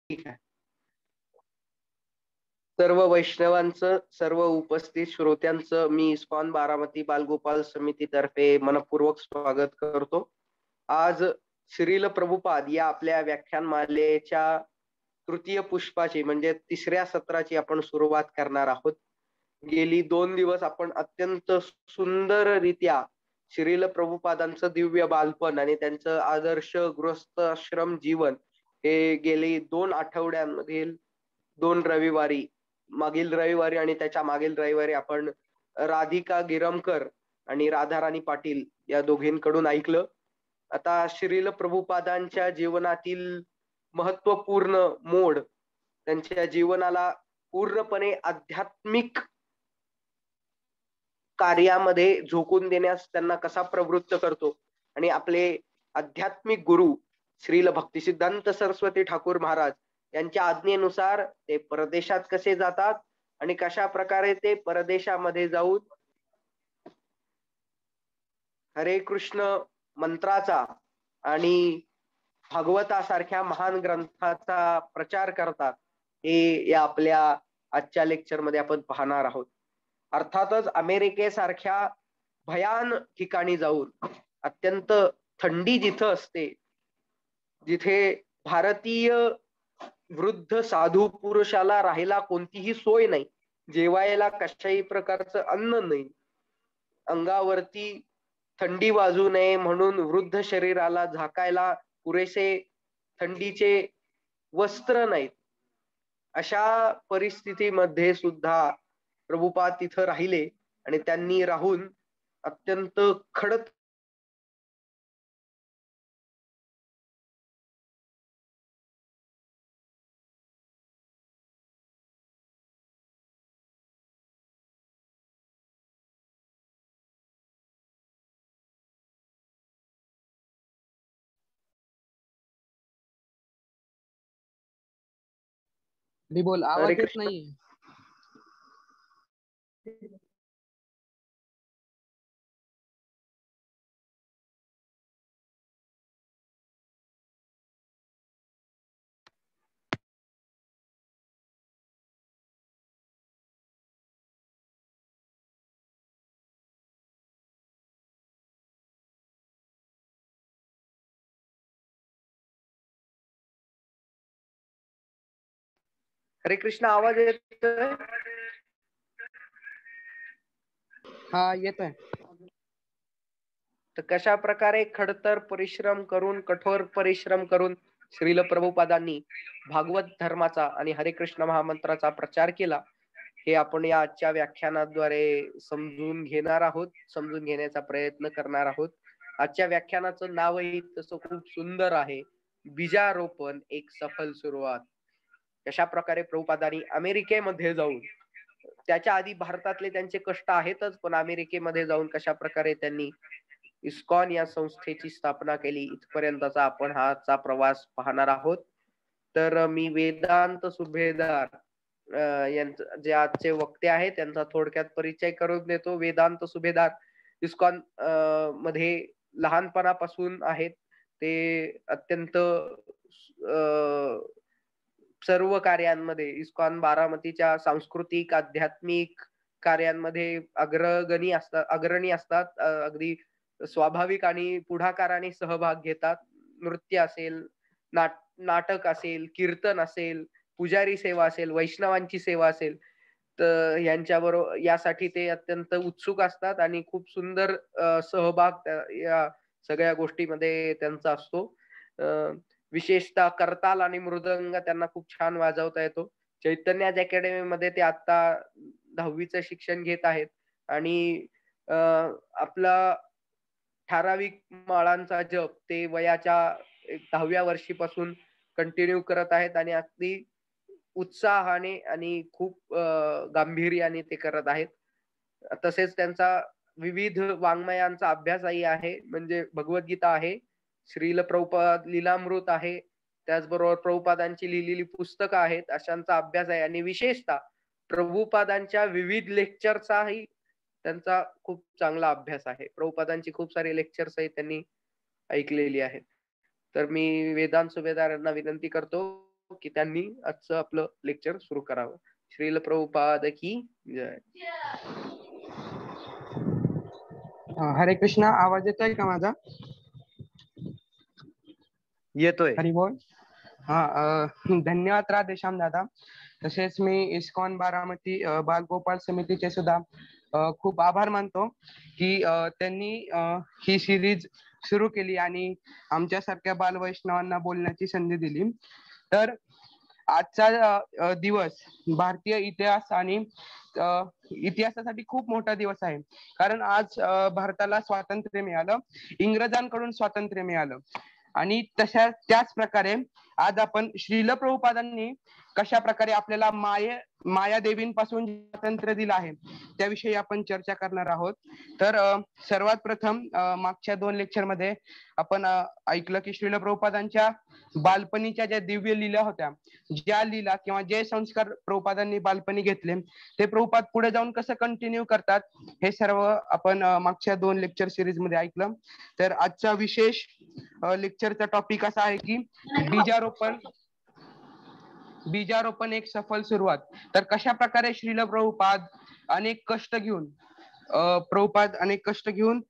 ठीक आहे. सर्व वैष्णवांचं, सर्व उपस्थित श्रोत्यांचं मी इस्कॉन बारामती बालगोपाल समितीतर्फे मनपूर्वक स्वागत करतो. आज श्रील प्रभुपाद या आपल्या व्याख्यानमालेच्या तृतीय पुष्पाची म्हणजे तिसऱ्या सत्राची आपण सुरुवात करणार आहोत. गेली 2 दिवस आपण अत्यंत सुंदररित्या श्रील प्रभुपादांचं दिव्य बालपण आणि त्यांचं आदर्श गृहस्थ आश्रम जीवन हे गेली 2 आठवड्यांमधील 2 रविवारी, मागील रविवारी आणि त्याच्या मागील रविवारी आपण राधिका गिरमकर आणि राधाराणी पाटील या दोघींकडून ऐकलं. आता श्रील प्रभुपादांच्या जीवनातील महत्वपूर्ण मोड, त्यांच्या जीवनाला पूर्णपणे आध्यात्मिक कार्यामध्ये झोकून देण्यास त्यांना कसा प्रवृत्त करतो आणि आपले आध्यात्मिक गुरु श्रील भक्तिसिद्धांत सरस्वती ठाकूर महाराज यांच्या आज्ञेनुसार ते परदेशात कसे जातात आणि कशा प्रकारे ते परदेशामध्ये जाऊन हरे कृष्ण मंत्राचा आणि भागवतासारख्या महान ग्रंथाचा प्रचार करतात, हे या आपल्या आजच्या लेक्चर मध्ये आपण पाहणार आहोत. अर्थातच अमेरिकेसारख्या भयान ठिकाणी जाऊन, अत्यंत थंडी जिथं असते, जिथे भारतीय वृद्ध साधू पुरुषाला राहायला कोणतीही सोय नाही, जेवायला कशाही प्रकारचं अन्न नाही, अंगावरती थंडी वाजू नये म्हणून वृद्ध शरीराला झाकायला पुरेसे थंडीचे वस्त्र नाहीत, अशा परिस्थितीमध्ये सुद्धा प्रभुपाद तिथं राहिले आणि त्यांनी राहून अत्यंत खडत बोल, हरे आवाज येत कृष्ण. नाहीये. हरे कृष्ण, आवाज येतोय? हा, येत आहे. तर कशा प्रकारे खडतर परिश्रम करून, कठोर परिश्रम करून श्रील प्रभुपादांनी भागवत धर्माचा आणि हरे कृष्ण महामंत्राचा प्रचार केला, हे आपण या आजच्या व्याख्यानाद्वारे समजून घेणार आहोत, समजून घेण्याचा प्रयत्न करणार आहोत. आजच्या व्याख्यानाचं नावही तसं खूप सुंदर आहे, बीजारोपण एक सफल सुरुवात. कशा प्रकारे प्रभुपादांनी अमेरिकेमध्ये जाऊन, त्याच्या आधी भारतातले त्यांचे कष्ट आहेतच, पण अमेरिकेमध्ये जाऊन कशा प्रकारे त्यांनी इस्कॉन या संस्थेची स्थापना केली, इथपर्यंतचा आपण हाचा प्रवास पाहणार आहोत. तर मी वेदांत सुभेदार यांचं जे आजचे वक्ते आहेत त्यांचा थोडक्यात परिचय करून देतो. वेदांत सुभेदार इस्कॉन मध्ये लहानपणापासून आहेत. ते अत्यंत सर्व कार्यांमध्ये इस्कॉन बारामतीच्या सांस्कृतिक आध्यात्मिक कार्यांमध्ये अग्रणी असतात. अगदी स्वाभाविक आणि पुढाकाराने सहभाग घेतात. नृत्य असेल, नाटक असेल, कीर्तन असेल, पुजारी सेवा असेल, वैष्णवांची सेवा असेल, तर यांच्याबरोबर यासाठी ते अत्यंत उत्सुक असतात आणि खूप सुंदर सहभाग या सगळ्या गोष्टीमध्ये त्यांचा असतो. विशेषतः करताल आणि मृदंग त्यांना खूप छान वाजवता येतो. चैतन्याज अकॅडमी मध्ये ते आता 10वीचं शिक्षण घेत आहेत आणि आपला ठराविक माळांचा जप ते वयाच्या 10व्या वर्षीपासून कंटिन्यू करत आहेत आणि अगदी उत्साहाने आणि खूप गांभीर्याने ते करत आहेत. तसेच त्यांचा विविध वाङ्मयांचा अभ्यासही आहे, म्हणजे भगवद्गीता आहे, श्रील प्रभुपाद लीलामृत आहे, त्याचबरोबर प्रभुपादांची लिहिलेली पुस्तकं आहेत, अशांचा अभ्यास आहे आणि विशेषतः प्रभुपादांच्या विविध लेक्चरचाही त्यांचा खूप चांगला अभ्यास आहे. प्रभुपादांची खूप सारी लेक्चर्स आहेत त्यांनी ऐकलेली आहेत. तर मी वेदांत सुभेदार यांना विनंती करतो की त्यांनी आजचं आपलं लेक्चर सुरू करावं. श्रील प्रभुपाद की जय. हरे कृष्णा. आवाज येतोय का माझा? येतोय. हरी बोल. धन्यवाद राधेश्याम दादा. तसेच मी इस्कॉन बारामती बालगोपाल समितीचे सुद्धा खूप आभार मानतो की त्यांनी ही सिरीज सुरू केली आणि आमच्यासारख्या बालवैष्णवांना बोलण्याची संधी दिली. तर आजचा दिवस भारतीय इतिहास आणि इतिहासासाठी खूप मोठा दिवस आहे. कारण आज भारताला स्वातंत्र्य मिळालं, इंग्रजांकडून स्वातंत्र्य मिळालं. आणि त्याच प्रकारे आज आपण श्रील प्रभुपादांनी कशा प्रकारे आपल्याला माया देवींपासून स्वातंत्र्य दिलं आहे त्याविषयी आपण चर्चा करणार आहोत. तर सर्वात प्रथम मागच्या 2 लेक्चर मध्ये आपण ऐकलं की श्रील प्रभुपादांच्या बालपणीच्या ज्या दिव्य लीला होत्या, ज्या लीला किंवा जे संस्कार प्रभुपादांनी बालपणी घेतले ते प्रभुपाद पुढे जाऊन कसं कंटिन्यू करतात हे सर्व आपण मागच्या 2 लेक्चर सिरीज मध्ये ऐकलं. तर आजचा विशेष लेक्चरचा टॉपिक असा आहे की बीजारोपण एक सफल सुरुवात. तर कशा प्रकारे श्रील प्रभुपाद अनेक कष्ट घेऊन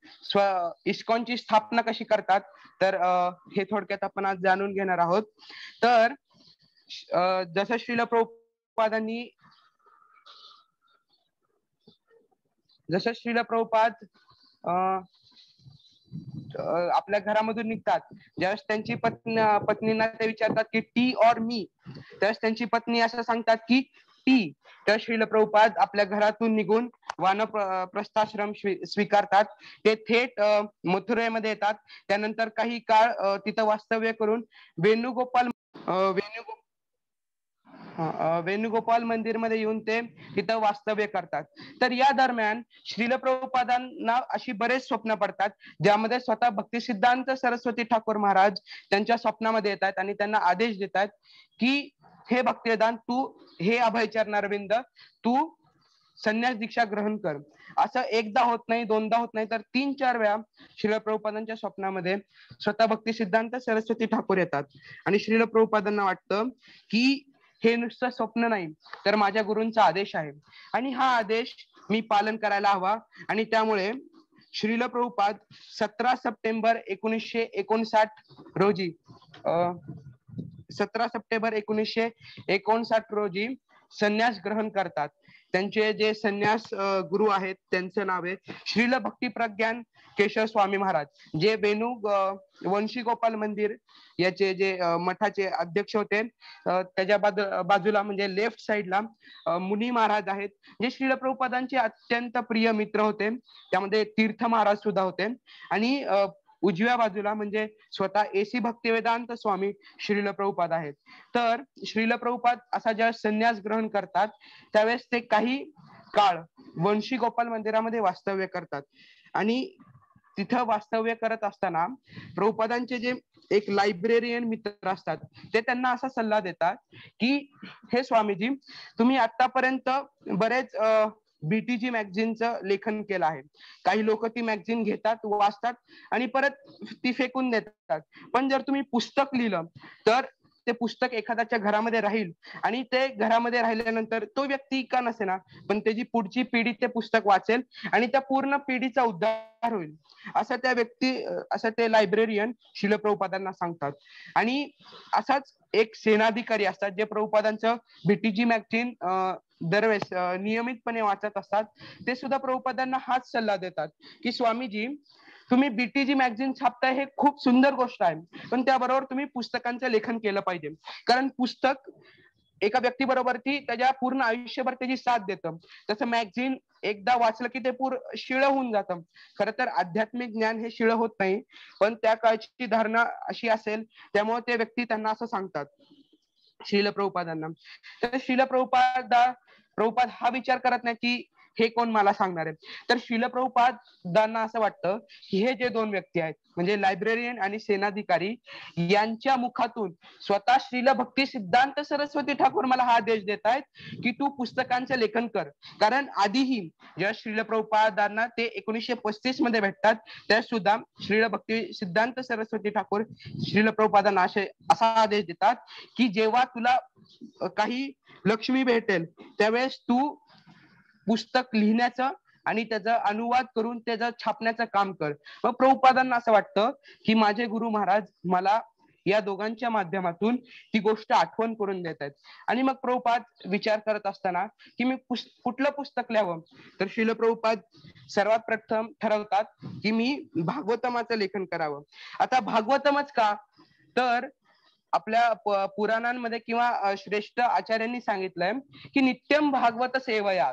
इस्कॉनची स्थापना कशी करतात, तर हे थोडक्यात आपण आज जाणून घेणार आहोत. तर जसं श्रील प्रभुपाद आपल्या घरामधून निघतात, ज्यावेळेस त्यांची पत्नींना ते विचारतात की टी और मी, त्यावेळेस त्यांची पत्नी असं सांगतात की टी. तर श्रील प्रभुपाद आपल्या घरातून निघून वानप्रस्थाश्रम स्वीकारतात. ते थेट मथुरेमध्ये येतात. त्यानंतर काही काळ तिथं वास्तव्य करून वेणुगोपाल मंदिर मध्ये येऊन ते तिथं वास्तव्य करतात. तर या दरम्यान श्रील प्रभुपादांना अशी बरेच स्वप्न पडतात, ज्यामध्ये स्वतः भक्तिसिद्धांत सरस्वती ठाकूर महाराज त्यांच्या स्वप्नामध्ये येतात आणि त्यांना आदेश देतात की हे भक्तिवेदांत, तू हे अभयचरण अरविंद, तू संन्यास दीक्षा ग्रहण कर. असं एकदा होत नाही, दोनदा होत नाही, तर 3-4 वेळा श्रील प्रभुपादांच्या स्वप्नामध्ये स्वतः भक्तिसिद्धांत सरस्वती ठाकूर येतात आणि श्रील प्रभुपादांना वाटतं की हे नुसतं स्वप्न नाही, तर माझ्या गुरूंचा आदेश आहे आणि हा आदेश मी पालन करायला हवा. आणि त्यामुळे श्रील प्रभुपाद 17 सप्टेंबर 1959 रोजी संन्यास ग्रहण करतात. त्यांचे जे संन्यास गुरु आहेत त्यांचं नाव आहे श्रील भक्ती प्रज्ञान केशव स्वामी महाराज, जे वंशी गोपाल मंदिर याचे जे मठाचे अध्यक्ष होते. त्याच्या बाजूला म्हणजे लेफ्ट साइडला मुनी महाराज आहेत, जे श्रील प्रभुपादांचे अत्यंत प्रिय मित्र होते. त्यामध्ये तीर्थ महाराज सुद्धा होते. आणि उजव्या बाजूला म्हणजे स्वतः एसी भक्तिवेदांत स्वामी श्रील प्रभुपाद आहेत. तर श्रील प्रभुपाद असा ज्या संन्यास ग्रहण करतात त्यावेळेस ते काही काळ वंशी गोपाल मंदिरामध्ये वास्तव्य करतात. आणि तिथं वास्तव्य करत असताना प्रभुपादांचे जे एक लायब्रेरियन मित्र असतात ते त्यांना असा सल्ला देतात की हे स्वामीजी, तुम्ही आतापर्यंत बरेच बीटीजी मॅगझिनचं लेखन केलं आहे. काही लोक ती मॅगझिन घेतात, वाचतात आणि परत ती फेकून देतात. पण जर तुम्ही पुस्तक लिहिलं तर ते पुस्तक एखाद्याच्या घरामध्ये राहील आणि ते घरामध्ये राहिल्यानंतर तो व्यक्ती का नसेना पण त्याची पुढची पिढी ते पुस्तक वाचेल आणि त्या पूर्ण पिढीचा उद्धार होईल, असं ते लायब्रेरियन श्रील प्रभुपादांना सांगतात. आणि असाच एक सेनाधिकारी असतात जे प्रभुपादांचं बीटीजी मॅगझिन दरवेळेस नियमितपणे वाचत असतात. ते सुद्धा प्रभुपादांना हाच सल्ला देतात की स्वामीजी, तुम्ही बीटीजी मॅगझिन छापताय हे खूप सुंदर गोष्ट आहे, पण त्याबरोबर तुम्ही पुस्तकांचं लेखन केलं पाहिजे. कारण पुस्तक एका व्यक्तीबरोबर ती त्याच्या पूर्ण आयुष्यभर त्याची साथ देतं. तसं मॅगझिन एकदा वाचलं की ते शिळं होऊन जातं. खरं तर आध्यात्मिक ज्ञान हे शिळं होत नाही, पण त्या काळची धारणा अशी असेल त्यामुळे ते व्यक्ती त्यांना असं सांगतात श्रील प्रभुपादांना. तर श्रील प्रभुपाद हा विचार करत नाही की हे कोण मला सांगणार आहे. तर श्रील प्रभुपादांना असं वाटतं की हे जे दोन व्यक्ती आहेत म्हणजे लायब्रेरियन आणि सेनाधिकारी यांच्या मुखातून स्वतः श्रील भक्ती सिद्धांत सरस्वती ठाकूर मला हा आदेश देत आहेत की तू पुस्तकांचं लेखन कर. कारण आधीही जेव्हा श्रील प्रभुपादांना ते 1935 मध्ये भेटतात त्या सुद्धा श्रील भक्ती सिद्धांत सरस्वती ठाकूर श्रील प्रभुपादांना असा आदेश देतात की जेव्हा तुला काही लक्ष्मी भेटेल त्यावेळेस तू पुस्तक लिहिण्याचं आणि त्याचा अनुवाद करून त्याचं छापण्याचं काम कर. मग प्रभुपादांना असं वाटतं की माझे गुरु महाराज मला या दोघांच्या माध्यमातून ती गोष्ट आठवण करून देत आहेत. आणि मग प्रभुपाद विचार करत असताना की मी कुठलं पुस्तक लिहावं, तर श्रील प्रभुपाद सर्वात प्रथम ठरवतात की मी भागवतमाचं लेखन करावं. आता भागवतमच का, तर आपल्या पुराणांमध्ये किंवा श्रेष्ठ आचार्यांनी सांगितलंय की नित्यम भागवत सेवया,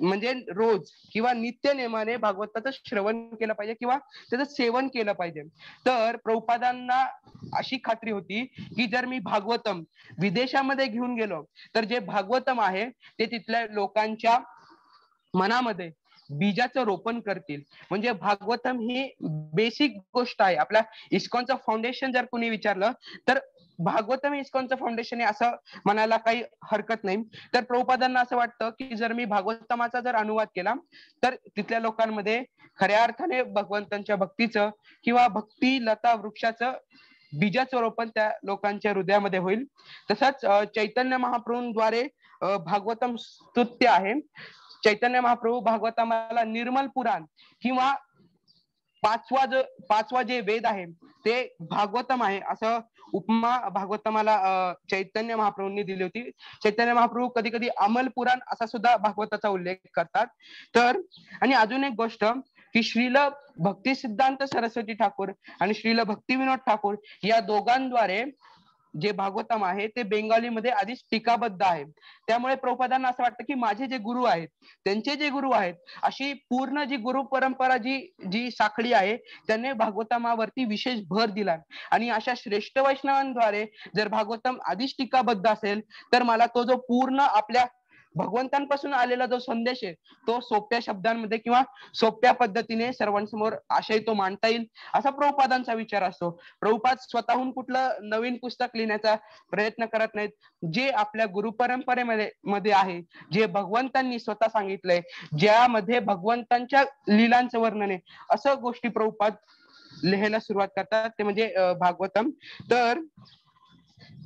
म्हणजे रोज किंवा नित्य नेमाने भागवताचं श्रवण केलं पाहिजे किंवा त्याचं सेवन केलं पाहिजे. तर प्रभुपादांना अशी खात्री होती की जर मी भागवतम विदेशामध्ये घेऊन गेलो तर जे भागवतम आहे ते तिथल्या लोकांच्या मनामध्ये बीजाचं रोपण करतील. म्हणजे भागवतम ही बेसिक गोष्ट आहे. आपल्या इस्कॉनचं फाउंडेशन जर कोणी विचारलं तर भागवतम इस्कॉनचं फाउंडेशन आहे असं म्हणायला काही हरकत नाही. तर प्रभुपादांना असं वाटतं की जर मी भागवतमाचा जर अनुवाद केला तर तिथल्या लोकांमध्ये खऱ्या अर्थाने भगवंतांच्या भक्तीचं किंवा भक्ती लता वृक्षाचं बीजाचं रोपण त्या लोकांच्या हृदयामध्ये होईल. तसंच चैतन्य महाप्रभूंद्वारे भागवतम स्तुत्य आहे. चैतन्य महाप्रभू भागवतामाला निर्मल पुराण किंवा पाचवा जे वेद आहे ते भागवतम आहे असं उपमा भागवतमाला चैतन्य महाप्रभूंनी दिली होती. चैतन्य महाप्रभू कधी कधी अमल पुराण असा सुद्धा भागवताचा उल्लेख करतात. तर आणि अजून एक गोष्ट की श्रील भक्ती सिद्धांत सरस्वती ठाकूर आणि श्रील भक्तिविनोद ठाकूर या दोघांद्वारे जे भागवतम आहे ते बेंगालीमध्ये आधीच टीकाबद्ध आहे. त्यामुळे प्रभुपादांना असं वाटतं की माझे जे गुरु आहेत त्यांचे जे गुरु आहेत अशी पूर्ण जी गुरु परंपरा जी साखळी आहे त्यांनी भागवतमावरती विशेष भर दिला. आणि अशा श्रेष्ठ वैष्णवांद्वारे जर भागवतम आधीच टीकाबद्ध असेल तर मला तो जो पूर्ण आपल्या भगवंतांपासून आलेला जो संदेश आहे तो सोप्या शब्दांमध्ये किंवा सोप्या पद्धतीने सर्वांसमोर आशय तो मांडता येईल असा प्रभुपादांचा विचार असतो. प्रभुपाद स्वतःहून कुठलं नवीन पुस्तक लिहिण्याचा प्रयत्न करत नाहीत. जे आपल्या गुरु परंपरेमध्ये आहे, जे भगवंतांनी स्वतः सांगितलंय, ज्यामध्ये भगवंतांच्या लीलांचं वर्णन आहे असं गोष्टी प्रभुपाद लिहायला सुरुवात करतात, ते म्हणजे भागवतम. तर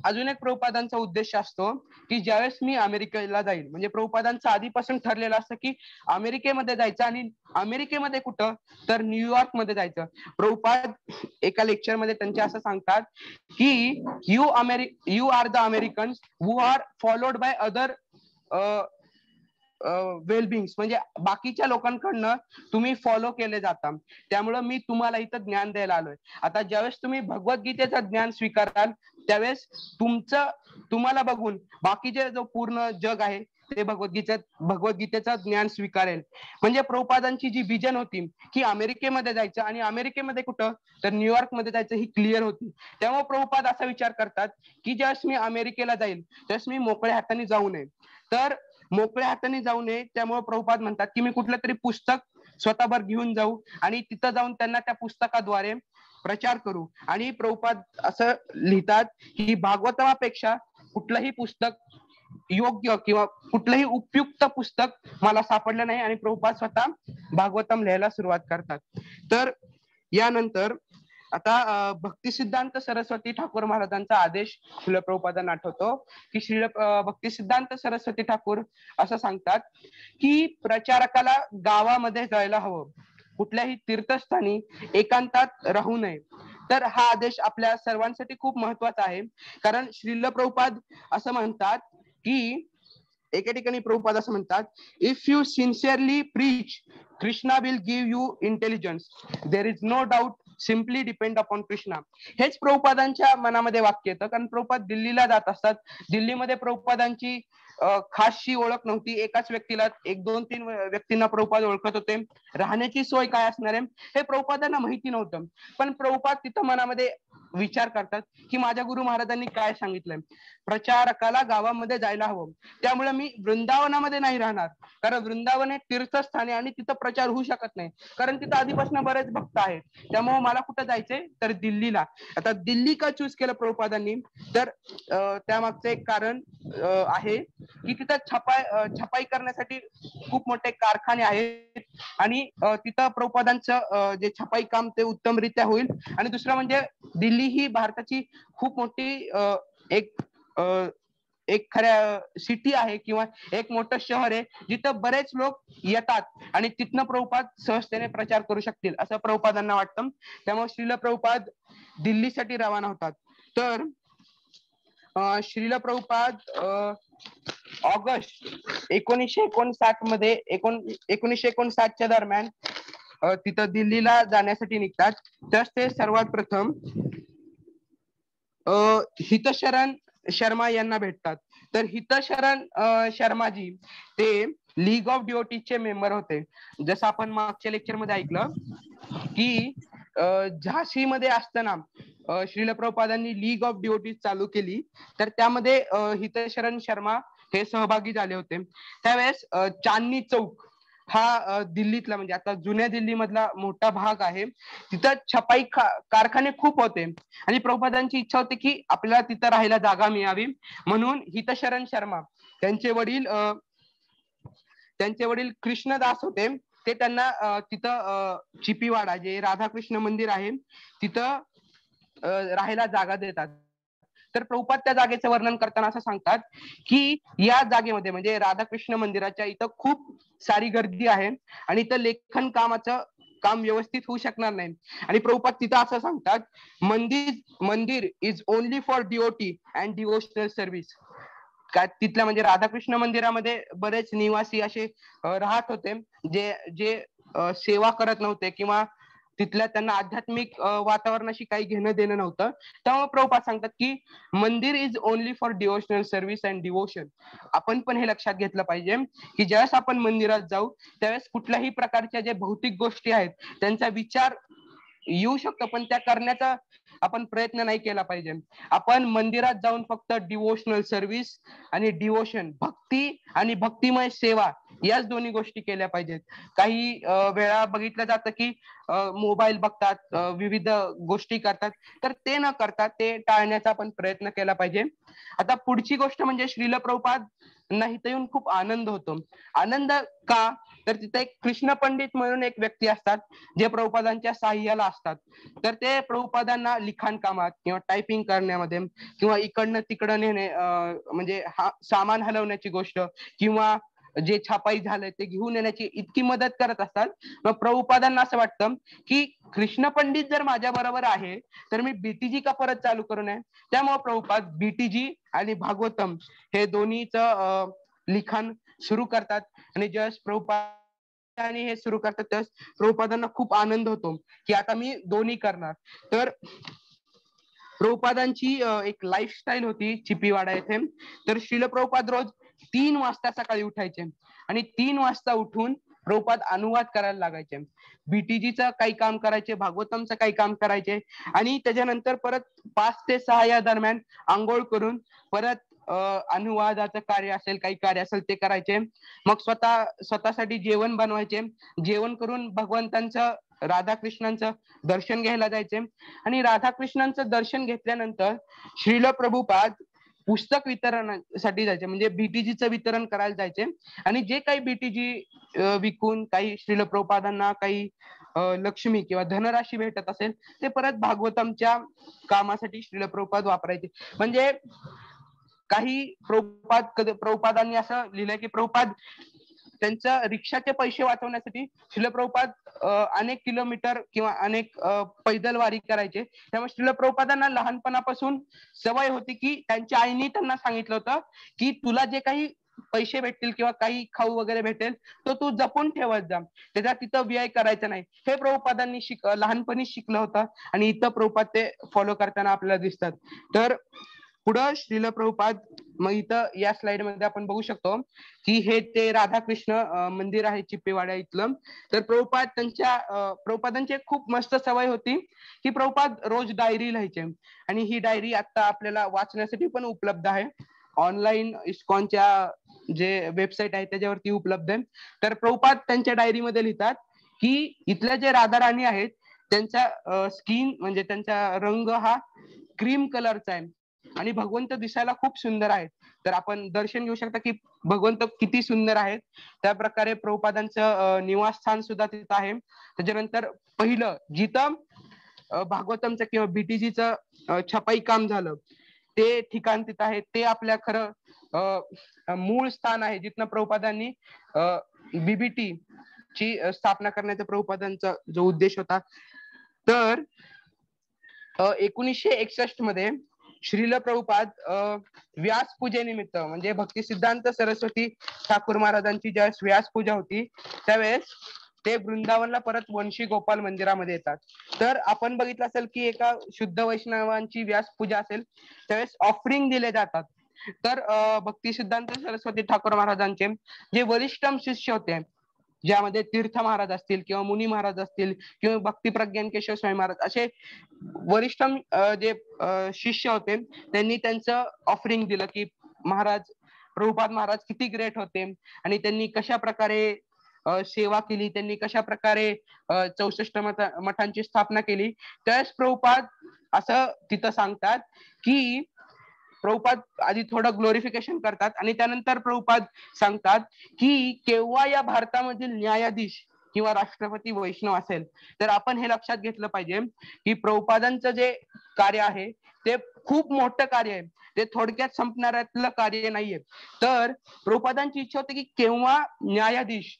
अजून एक प्रभुपादांचा उद्देश असतो की ज्यावेळेस मी अमेरिकेला जाईल, म्हणजे प्रभुपादांचं आधीपासून ठरलेलं असतं की अमेरिकेमध्ये जायचं. आणि अमेरिकेमध्ये कुठं, तर न्यूयॉर्क मध्ये जायचं. प्रभुपाद एका लेक्चर मध्ये त्यांचे असं सांगतात की you are the Americans who are followed by other well beings, म्हणजे बाकीच्या लोकांकडनं तुम्ही फॉलो केले जाता, त्यामुळं मी तुम्हाला इथं ज्ञान द्यायला आलोय. आता ज्यावेळेस तुम्ही भगवद्गीतेचं ज्ञान स्वीकाराल त्यावेळेस तुम्हाला बघून बाकीचे जो पूर्ण जग आहे ते भगवद्गीतेचं ज्ञान स्वीकारेल. म्हणजे प्रभुपादांची जी विजन होती की अमेरिकेमध्ये जायचं आणि अमेरिकेमध्ये कुठं, तर न्यूयॉर्क मध्ये जायचं ही क्लिअर होती. त्यामुळे प्रभुपाद असा विचार करतात की ज्यावेळेस मी अमेरिकेला जाईल त्यावेळेस मी मोकळ्या हाताने जाऊ नये. तर मोकळ्या हाताने जाऊ नये त्यामुळे प्रभुपाद म्हणतात की मी कुठलं तरी पुस्तक स्वतःभर घेऊन जाऊ आणि तिथं जाऊन त्यांना त्या पुस्तकाद्वारे प्रचार करू. आणि प्रभुपाद असं लिहितात की भागवतमापेक्षा कुठलंही पुस्तक योग्य किंवा कुठलंही उपयुक्त पुस्तक मला सापडलं नाही. आणि प्रभुपाद स्वतः भागवतम लिहायला सुरुवात करतात. तर यानंतर आता भक्ती सिद्धांत सरस्वती ठाकूर महाराजांचा आदेश श्रील प्रभुपादांना आठवतो की श्रील भक्ती सिद्धांत सरस्वती ठाकूर असं सांगतात की प्रचारकाला गावामध्ये जायला हवं, कुठल्याही तीर्थस्थानी एकांतात राहू नये. तर हा आदेश आपल्या सर्वांसाठी खूप महत्वाचा आहे. कारण श्रील प्रभुपाद असं म्हणतात की एके ठिकाणी प्रभुपाद असं म्हणतात, if you sincerely preach Krishna will give you intelligence, there is no doubt, simply depend upon Krishna. हेच प्रभुपादांच्या मनामध्ये वाक्य येतं. कारण प्रभुपाद दिल्लीला जात असतात. दिल्लीमध्ये प्रभुपादांची खासशी ओळख नव्हती. एकाच व्यक्तीला 1-2-3 व्यक्तींना प्रभुपाद ओळखत होते. राहण्याची सोय काय असणार आहे हे प्रभुपादांना माहिती नव्हतं. पण प्रभुपाद तिथं मनामध्ये विचार करतात की माझ्या गुरु महाराजांनी काय सांगितलंय, प्रचारकाला गावामध्ये जायला हवं. त्यामुळे मी वृंदावनामध्ये नाही राहणार, कारण वृंदावन हे तीर्थस्थान आहे आणि तिथं प्रचार होऊ शकत नाही, कारण तिथं आधीपासून बरेच भक्त आहेत. त्यामुळे मला कुठं जायचंय तर दिल्लीला. आता दिल्ली का चूज केलं प्रभुपादांनी, तर त्यामागचं एक कारण आहे की तिथं छपाई करण्यासाठी खूप मोठे कारखाने आहेत आणि तिथं प्रभुपादांचं जे छपाई काम ते उत्तमरित्या होईल. आणि दुसरं म्हणजे दिल्ली ही भारताची खूप मोठी एक खऱ्या सिटी आहे किंवा एक मोठं शहर आहे जिथं बरेच लोक येतात आणि तिथनं प्रभुपाद सहजतेने प्रचार करू शकतील असं प्रभुपादांना वाटतं. त्यामुळे श्रील प्रभुपाद दिल्लीसाठी रवाना होतात. तर श्रील प्रभुपाद ऑगस्ट 1959 मध्ये 1959च्या दरम्यान तिथं दिल्लीला जाण्यासाठी निघतात. तर ते सर्वात प्रथम हितशरण शर्मा यांना भेटतात. तर हितशरण शर्माजी ते लीग ऑफ डिओटीचे मेंबर होते. जसं आपण मागच्या लेक्चर मध्ये ऐकलं की झाशीमध्ये असताना श्रील प्रभुपादांनी लीग ऑफ डिओटी चालू केली, तर त्यामध्ये हितशरण शर्मा हे सहभागी झाले होते. त्यावेळेस चांदणी चौक हा दिल्लीतला म्हणजे आता जुन्या दिल्ली मधला मोठा भाग आहे. तिथं छपाई कारखाने खूप होते आणि प्रभुपादांची इच्छा होती की आपल्याला तिथं राहायला जागा मिळावी. म्हणून हितशरण शर्मा त्यांचे वडील कृष्णदास होते, ते त्यांना तिथं चिपीवाडा जे राधाकृष्ण मंदिर आहे तिथं राहायला जागा देतात. तर प्रभुपाद त्या जागेचं वर्णन करताना असं सांगतात की या जागेमध्ये म्हणजे राधाकृष्ण मंदिराच्या इथं खूप सारी गर्दी आहे आणि इथं लेखन कामाचं काम व्यवस्थित होऊ शकणार नाही. आणि प्रभुपाद तिथं असं सांगतात, मंदिर is only for deity and devotional service. का तिथल्या म्हणजे राधाकृष्ण मंदिरामध्ये बरेच निवासी असे राहत होते जे सेवा करत नव्हते किंवा तिथल्या त्यांना आध्यात्मिक वातावरणाशी काही घेणं देणं नव्हतं. त्यामुळे प्रभुपाद सांगतात की मंदिर is only for devotional service and devotion. आपण पण हे लक्षात घेतलं पाहिजे की ज्यावेळेस आपण मंदिरात जाऊ त्यावेळेस कुठल्याही प्रकारच्या जे भौतिक गोष्टी आहेत त्यांचा विचार येऊ शकतो, पण त्या करण्याचा आपण प्रयत्न नाही केला पाहिजे. आपण मंदिरात जाऊन फक्त डिवोशनल सर्व्हिस आणि डिवोशन, भक्ती आणि भक्तिमय सेवा याच दोन्ही गोष्टी केल्या पाहिजेत. काही वेळा बघितलं जातं की मोबाईल बघतात, विविध गोष्टी करतात, तर ते न करता ते टाळण्याचा आपण प्रयत्न केला पाहिजे. आता पुढची गोष्ट म्हणजे श्रील प्रभुपाद ना इथं येऊन खूप आनंद होतो. आनंद का, तर तिथे एक कृष्ण पंडित म्हणून एक व्यक्ती असतात जे प्रभुपादांच्या साह्याला असतात. तर ते प्रभुपादांना लिखाण कामात किंवा टायपिंग करण्यामध्ये किंवा इकडनं तिकडं नेणे म्हणजे सामान हलवण्याची गोष्ट किंवा जे छापाई झालंय ते घेऊन येण्याची इतकी मदत करत असतात. मग प्रभुपादांना असं वाटतं की कृष्ण पंडित जर माझ्या बरोबर आहे तर मी बीटीजी का परत चालू करू नये. त्यामुळे प्रभुपाद बीटीजी आणि भागवतम हे दोन्हीचं लिखाण सुरू करतात. आणि जस प्रभुपाद आणि हे सुरू करतात त्यास प्रभुपादांना खूप आनंद होतो की आता मी दोन्ही करणार. तर प्रभुपादांची एक लाईफस्टाईल होती चिपीवाडा येथे. तर श्रील प्रभुपाद रोज 3 वाजता सकाळी उठायचे आणि 3 वाजता उठून प्रभुपाद अनुवाद करायला लागायचे. बीटीजीचं काही काम करायचे, भागवतमचं काही काम करायचे आणि त्याच्यानंतर परत 5 ते 6 या दरम्यान आंघोळ करून परत अनुवादाचं कार्य असेल, काही कार्य असेल ते करायचे. मग स्वतःसाठी जेवण बनवायचे. जेवण करून भगवंतांचं, राधाकृष्णांचं दर्शन घ्यायला जायचे आणि राधाकृष्णांचं दर्शन घेतल्यानंतर श्रील प्रभुपाद पुस्तक वितरणासाठी जायचे, म्हणजे बीटीजीचं वितरण करायला जायचे. आणि जे काही बीटीजी विकून काही श्रील प्रभुपादांना काही लक्ष्मी किंवा धनराशी भेटत असेल ते परत भागवतमच्या कामासाठी श्रील प्रभुपाद वापरायचे. म्हणजे काही प्रभुपादांनी असं लिहिलंय की प्रभुपाद त्यांच्या रिक्षाचे पैसे वाचवण्यासाठी श्रील प्रभुपाद अनेक किलोमीटर किंवा अनेक पैदल वारी करायचे. त्यामुळे श्रील प्रभुपादांना लहानपणापासून सवय होती की त्यांच्या आईने त्यांना सांगितलं होतं की तुला जे काही पैसे भेटतील किंवा काही खाऊ वगैरे भेटेल तो तू जपून ठेवत जा, त्याचा तिथं व्यय करायचा नाही. हे प्रभुपादांनी लहानपणी शिकलं होतं आणि इथं प्रभुपाद ते फॉलो करताना आपल्याला दिसतात. तर पुढं श्रील प्रभुपाद, मग इथं या स्लाइड मध्ये आपण बघू शकतो की हे ते राधाकृष्ण मंदिर आहे चिप्पेवाड्या इथलं. तर प्रभुपादांची एक खूप मस्त सवय होती की प्रभुपाद रोज डायरी लिहायचे, आणि ही डायरी आता आपल्याला वाचण्यासाठी पण उपलब्ध आहे. ऑनलाईन इस्कॉनच्या जे वेबसाईट आहे त्याच्यावरती उपलब्ध आहे. तर प्रभुपाद त्यांच्या डायरीमध्ये लिहितात की इथल्या जे राधा राणी आहेत त्यांचा स्किन म्हणजे त्यांचा रंग हा क्रीम कलरचा आहे आणि भगवंत दिसायला खूप सुंदर आहेत. तर आपण दर्शन घेऊ शकता की भगवंत किती सुंदर आहेत. त्या प्रकारे प्रभुपादांचं निवासस्थान सुद्धा तिथं आहे. त्याच्यानंतर पहिलं जिथं भागवतमचं किंवा बीटीजीचं छपाई काम झालं ते ठिकाण तिथं आहे. ते आपल्या खरं मूळ स्थान आहे जिथनं प्रभुपादांनी बीबीटी ची स्थापना करण्याचा प्रभुपादांचा जो उद्देश होता. तर 1961 मध्ये श्रील प्रभुपाद व्यास पूजेनिमित्त म्हणजे भक्ती सिद्धांत सरस्वती ठाकूर महाराजांची ज्यावेळेस व्यास पूजा होती त्यावेळेस ते वृंदावनला परत वंशी गोपाल मंदिरामध्ये येतात. तर आपण बघितलं असेल की एका शुद्ध वैष्णवांची व्यास पूजा असेल त्यावेळेस ऑफरिंग दिले जातात. तर भक्ती सिद्धांत सरस्वती ठाकूर महाराजांचे जे वरिष्ठम शिष्य होते, ज्यामध्ये तीर्थ महाराज असतील किंवा मुनी महाराज असतील किंवा भक्ती प्रज्ञान केशव स्वामी महाराज असे वरिष्ठम जे शिष्य होते त्यांनी त्यांचं ऑफरिंग दिलं की महाराज प्रभुपाद महाराज किती ग्रेट होते आणि त्यांनी कशा प्रकारे सेवा केली, त्यांनी कशा प्रकारे 64 मठांची स्थापना केली. त्यावेळेस प्रभुपाद असं तिथं सांगतात की प्रभुपाद आधी थोडं ग्लोरिफिकेशन करतात आणि त्यानंतर प्रभुपाद सांगतात की केव्हा या भारतामधील न्यायाधीश किंवा राष्ट्रपती वैष्णव असेल तर आपण हे लक्षात घेतलं पाहिजे की प्रभुपादांचं जे कार्य आहे ते खूप मोठं कार्य आहे, ते थोडक्यात संपणाऱ्यातलं कार्य नाहीये. तर प्रभुपादांची इच्छा होती की केव्हा न्यायाधीश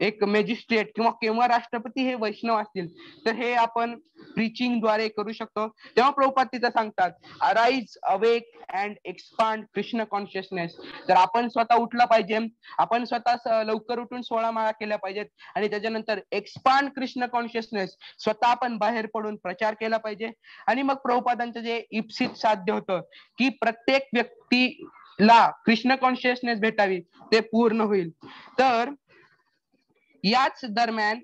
एक मॅजिस्ट्रेट किंवा केव्हा राष्ट्रपती हे वैष्णव असतील तर हे आपण प्रीचिंग द्वारे करू शकतो. तेव्हा प्रभुपाद तिथं सांगतात arise awake and expand Krishna consciousness. तर आपण स्वतः उठला पाहिजे, आपण स्वतः लवकर उठून 16 माळा केल्या पाहिजेत आणि त्याच्यानंतर एक्सपांड कृष्ण कॉन्शियसनेस स्वतः आपण बाहेर पडून प्रचार केला पाहिजे. आणि मग प्रभुपादांचं जे इप्सित साध्य होतं की प्रत्येक व्यक्तीला कृष्ण कॉन्शियसनेस भेटावी ते पूर्ण होईल. तर याच दरम्यान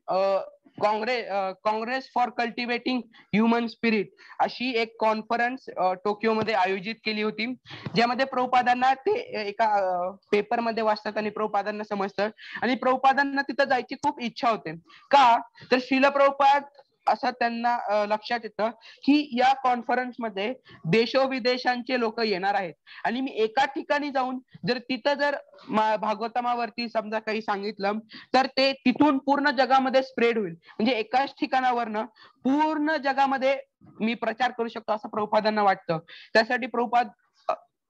Congress for cultivating human spirit अशी एक कॉन्फरन्स टोकियोमध्ये आयोजित केली होती, ज्यामध्ये प्रभुपादांना ते एका पेपरमध्ये वाचतात आणि प्रभुपादांना समजतं आणि प्रभुपादांना तिथं जायची खूप इच्छा होते. का तर श्रील प्रभुपाद असं त्यांना लक्षात येतं की या कॉन्फरन्स मध्ये देशोविदेशांचे लोक येणार आहेत आणि मी एका ठिकाणी जाऊन जर तिथं जर भागवतमावरती समजा काही सांगितलं तर ते तिथून पूर्ण जगामध्ये स्प्रेड होईल, म्हणजे एकाच ठिकाणावरनं पूर्ण जगामध्ये मी प्रचार करू शकतो असं प्रभुपादांना वाटतं. त्यासाठी प्रभुपाद